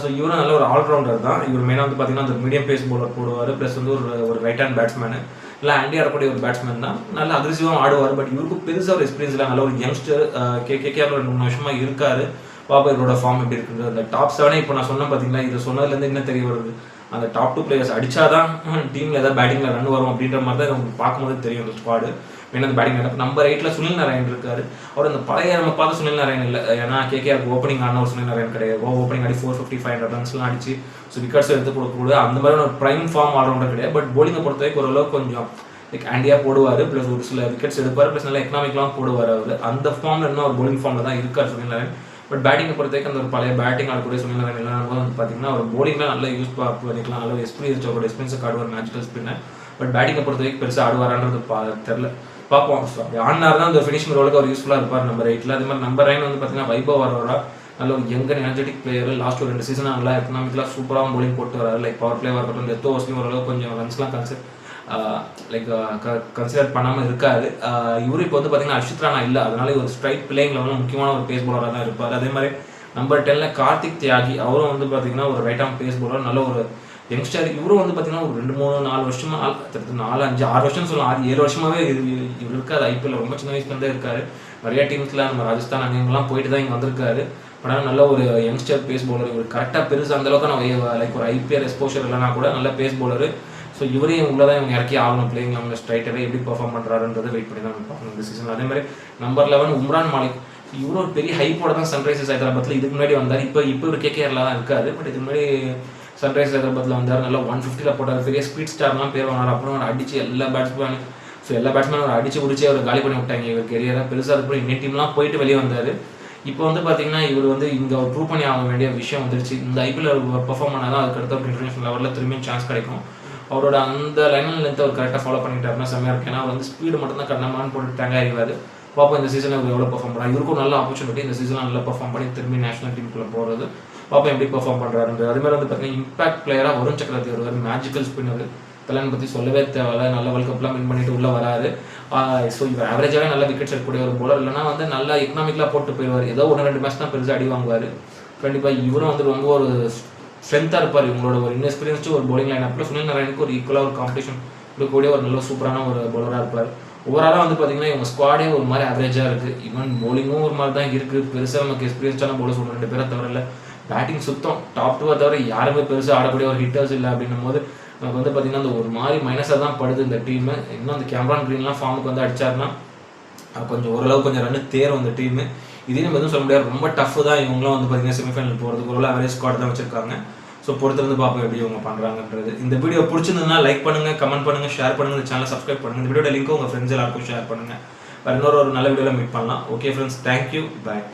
ஸோ இவரும் நல்ல ஒரு ஆல்ரவுண்டர் தான். இவர் மெயினாக வந்து பார்த்தீங்கன்னா அந்த மீடியம் பேஸ் பவுலர் போடுவார். ப்ளஸ் வந்து ஒரு ரைட் ஹேண்ட் பேட்ஸ்மேனு. இல்லை ஆண்டி ஆடக்கூடிய ஒரு பேட்ஸ்மேன் தான். நல்ல அக்ரெசிவாக ஆடுவார். பட் இவருக்கு பெருசாக ஒரு எக்ஸ்பீரியன்ஸ் இல்லை. நல்ல ஒரு யங்ஸ்டர் கேகேஆர் 3 வருஷமாக இருக்காரு. பாப்பா இவரோட ஃபார்ம் எப்படி இருக்குது. அந்த டாப் 7 இப்போ நான் சொன்னேன் பார்த்தீங்களா, இதை சொன்னதுலேருந்து என்ன தெரிய வருது, அந்த டாப் 2 பிளேயர்ஸ் அடிச்சாதான் டீமில் ஏதாவது பேட்டிங்கில் ரன் வரும் அப்படின்ற மாதிரி தான் நமக்கு பார்க்கும்போது தெரியும் அந்த ஸ்குவாடு. மெயினாக அந்த பேட்டிங் நம்பர் 8ல சுனில் நாராயண் இருக்காரு. அவர் அந்த பழைய நம்ம பார்த்த சுனில் நாராயண் இல்லை. ஏன்னா கேகேஆருக்கு ஓப்பனிங் ஆன ஒரு சுனில் நாராயண் கிடையாது. ஓப்பனிங் ஆடி 450-500 ரன்ஸ்லாம் அடிச்சு ஸோ விக்கெட்ஸ் எடுத்து கொடுக்கக்கூடாது. அந்த மாதிரி ஒரு ப்ரைம் ஃபார்ம் ஆல்ரவுண்டர் கிடையாது. பட் போலிங்கை பொறுத்த வரைக்கும் ஓரளவு கொஞ்சம் லைக் ஆண்டியா போடுவார். ப்ளஸ் ஒரு சில விக்கெட்ஸ் எடுப்பார். ப்ளஸ் நல்லா எக்கனாமிக்லாம் போடுவார் அவர். அந்த ஃபார்மில் இன்னும் ஒரு போலிங் ஃபார்மில் தான் இருக்கார் சுனில் நாராயண். பட் பேட்டிங்கை பொறுத்த வரைக்கும் அந்த ஒரு பழைய பேட்டிங் ஆடக்கூடிய சுனில் நாராயண் எல்லாம் வந்து பார்த்தீங்கன்னா ஒரு போலிங்லாம் நல்லா யூஸ் பண்ணிக்கலாம். நல்ல எக்ஸ்பீரியன்ஸ் அவரோட எக்ஸ்பீரியன்ஸை ஆடுவார் நேச்சுரல் ஸ்பின்னர். பட் பேட்டிங்கை பொறுத்த வரைக்கும் பெருசாக ஆடுவாரான்றது தெரில. பார்ப்போம். ஆடினார் தான் அந்த ஃபினிஷிங் ரோலுக்கு அவர் யூஸ்ஃபுல்லாக இருப்பார் நம்பர் 8ல. அதே மாதிரி நம்பர் 9 வந்து பார்த்தீங்கன்னா வைபவ் அரோரா. நல்ல ஒரு young and energetic player. Last ஒரு 2 சீசன் நல்லா எக்கனாமிக்கலாக சூப்பராக bowling போட்டு வராரு. லைக் பவர் பிளேவாக இருக்கட்டும், டெத் ஓவர்ஸ்லையும் ஓரளவு கொஞ்சம் ரன்ஸ்லாம் கன்சிடர் பண்ணாமல் இருக்காரு. இவரு இப்போ வந்து பார்த்தீங்கன்னா அர்ஷித் ராணா இல்லை, அதனால ஒரு ஸ்ட்ரைட் பிளேயிங் லெவலில் முக்கியமான ஒரு பேஸ் பவுலராக தான் இருப்பார். அதே மாதிரி நம்பர் 10 கார்த்திக் தியாகி, அவரும் வந்து பார்த்தீங்கன்னா ஒரு ரைட் ஆர்ம் பேஸ் பவுலர், நல்ல ஒரு யங்ஸ்டர். இவரும் வந்து பார்த்தீங்கன்னா ஒரு 2, 3, 4 வருஷமா 4, 5, 6 வருஷம் சொல்லலாம், 6, 7 வருஷமாவே இவர் இருக்காது. ஐபிஎல் ரொம்ப சின்ன வயசுலேருந்தே இருக்காரு. நிறைய டீம்ஸ்ல நம்ம ராஜஸ்தான் அங்கெல்லாம் போயிட்டு தான் இங்கே வந்திருக்காரு. ஆனால் நல்ல ஒரு யங்ஸ்டர் பேஸ் பவுலர். இவர் கரெக்டாக பெருசாக அந்தளவுக்கு நான் லைக் ஒரு ஐபிஎல் எக்ஸ்போஷர் இல்லைனா கூட நல்ல பேஸ் பவுலர். ஸோ இவரையும் உள்ளதான் இவங்க இறக்கி ஆகணும் பிளேயிங் அவங்க ஸ்ட்ரைட்டவே எப்படி பெர்ஃபார்ம் பண்ணுறாருன்றதை வெயிட் பண்ணி தான் பார்க்கணும் இந்த சீசன். அதே மாதிரி நம்பர் 11 உம்ரான் மாலிக். இவரும் ஒரு பெரிய ஹைப்போட தான் சன்ரைசர்ஸ் ஹைதராபாத்தில் இதுக்கு முன்னாடி வந்தார். இப்போ ஒரு கேகேஆரில் தான் இருக்காரு. பட் இதுக்கு முன்னாடி சன்ரைசர்ஸ் ஹைதராபாத்தில் வந்தார். நல்லா 150 போட்டார். பெரிய ஸ்பீட் ஸ்டார்லாம் பேர் வாங்கினார். அப்புறம் அடிச்சு எல்லா பேட்ஸ்மேனும் அடிச்சு பிடிச்சி அவர் காலி பண்ணி விட்டாங்க இவர் கெரியரை. பெருசாக அதுக்கப்புறம் இந்தியன் டீம்லாம் போயிட்டு வெளியே வந்தார். இப்போ வந்து பார்த்தீங்கன்னா இவர் வந்து இங்கே ஒரு ப்ரூவ் பண்ணி ஆக வேண்டிய விஷயம் வந்துருச்சு. இந்த ஐபிஎல் பெர்ஃபார்ம் பண்ணால் தான் அதுக்கடுத்த இன்டர்நேஷனல் லெவலில் திரும்பியும் சான்ஸ் கிடைக்கும். அவரோட அந்த லைனல் லென்த்தை அவர் கரெக்டாக ஃபாலோ பண்ணிட்டாருன்னா செம்மையாக இருக்கும். ஏன்னா அவர் வந்து ஸ்பீடு மட்டும் தான் கண்ணமான்னு போட்டு தேங்காய் அறிவார். பாப்பா இந்த சீசனில் அவர் எவ்வளோ பெர்ஃபார்ம் பண்ணுறாரு. இவருக்கும் நல்ல ஆப்பர்ச்சுனிட்டி இந்த சீசனில் நல்லா பெர்ஃபார்ம் பண்ணி திரும்பி நேஷனல் டீமுக்குள்ளே போகிறது. பாப்பா எப்படி பெர்ஃபார்ம் பண்ணுறாருன்றது. அதுமாதிரி வந்து பார்த்தீங்கன்னா இம்பாக்ட் பிளேயராக வருண் சக்கரவர்த்தி வருவார். Magical spinner. இதெல்லாம் பற்றி சொல்லவே தேவையில்ல. நல்ல வேர்ல்ட் கப்லாம் வின் பண்ணிட்டு உள்ளே வராரு. ஸோ இவர் ஆவரேஜாகவே நல்ல விக்கெட்ஸ் எடுக்கக்கூடிய ஒரு போலர். இல்லைனா வந்து நல்லா எக்கனாமிக்கலாக போட்டு போயிடுவார். ஏதோ 1-2 மேட்ச் தான் பெருசாக அடி வாங்குவார். கண்டிப்பாக இவரும் வந்து ரொம்ப ஒரு ஸ்ட்ரென்த்தாக இருப்பார். இவங்களோட ஒரு இன்எக்ஸ்பீரியன்ஸ்டு ஒரு பவுலிங் லைன் அப்பில் சுனில் நாராயணுக்கு ஒரு ஈக்குவலாக ஒரு காம்படிஷன் இருக்கக்கூடிய ஒரு நல்ல சூப்பரான ஒரு பவுலராக இருப்பார். ஓவராலாக வந்து பார்த்தீங்கன்னா இவங்க ஸ்குவாடே ஒரு மாதிரி ஆவரேஜாக இருக்குது. ஈவன் பவுலிங்கும் ஒரு மாதிரி தான் இருக்குது. பெருசாக நமக்கு எக்ஸ்பீரியன்ஸான பவுலர்ஸ் 1-2 பேரை தவிர இல்லை. பேட்டிங் சுத்தம் டாப் 2 தவிர யாருமே பெருசாக ஆடக்கூடிய ஒரு ஹிட்டர்ஸ் இல்லை. அப்படின்னும் போது நமக்கு வந்து பார்த்தீங்கன்னா அந்த ஒரு மாதிரி மைனஸாக தான் படுது இந்த டீமு. இன்னும் அந்த கேமரான் க்ரீன்லாம் ஃபார்முக்கு வந்து அடிச்சாருன்னா கொஞ்சம் ஓரளவு கொஞ்சம் ரன்னு தேரும் அந்த டீமு. இதே நம்ம எதுவும் சொல்ல முடியாது. ரொம்ப டஃப் தான். இவங்களும் வந்து பார்த்தீங்கன்னா செமிஃபைனல் போகிறதுக்கு ஒரு ஆவரேஜ் ஸ்குவாட் தான் வச்சிருக்காங்க. ஸோ பொறுத்திருந்து பார்ப்போம் எப்படி இவங்க பண்ணுறாங்கன்றது. இந்த வீடியோ பிடிச்சிருந்ததுன்னா லைக் பண்ணுங்கள், கமெண்ட் பண்ணுங்கள், ஷேர் பண்ணுங்கள், இந்த சேனலை சப்ஸ்கிரைப் பண்ணுங்கள். இந்த வீடியோட லிங்க்கும் உங்கள் ஃப்ரெண்ட்ஸ் எல்லாருக்கும் ஷேர் பண்ணுங்கள். வேறு இன்னொரு நல்ல வீடியோவில் மீட் பண்ணலாம். ஓகே ஃப்ரெண்ட்ஸ், தேங்க்யூ, பாய்.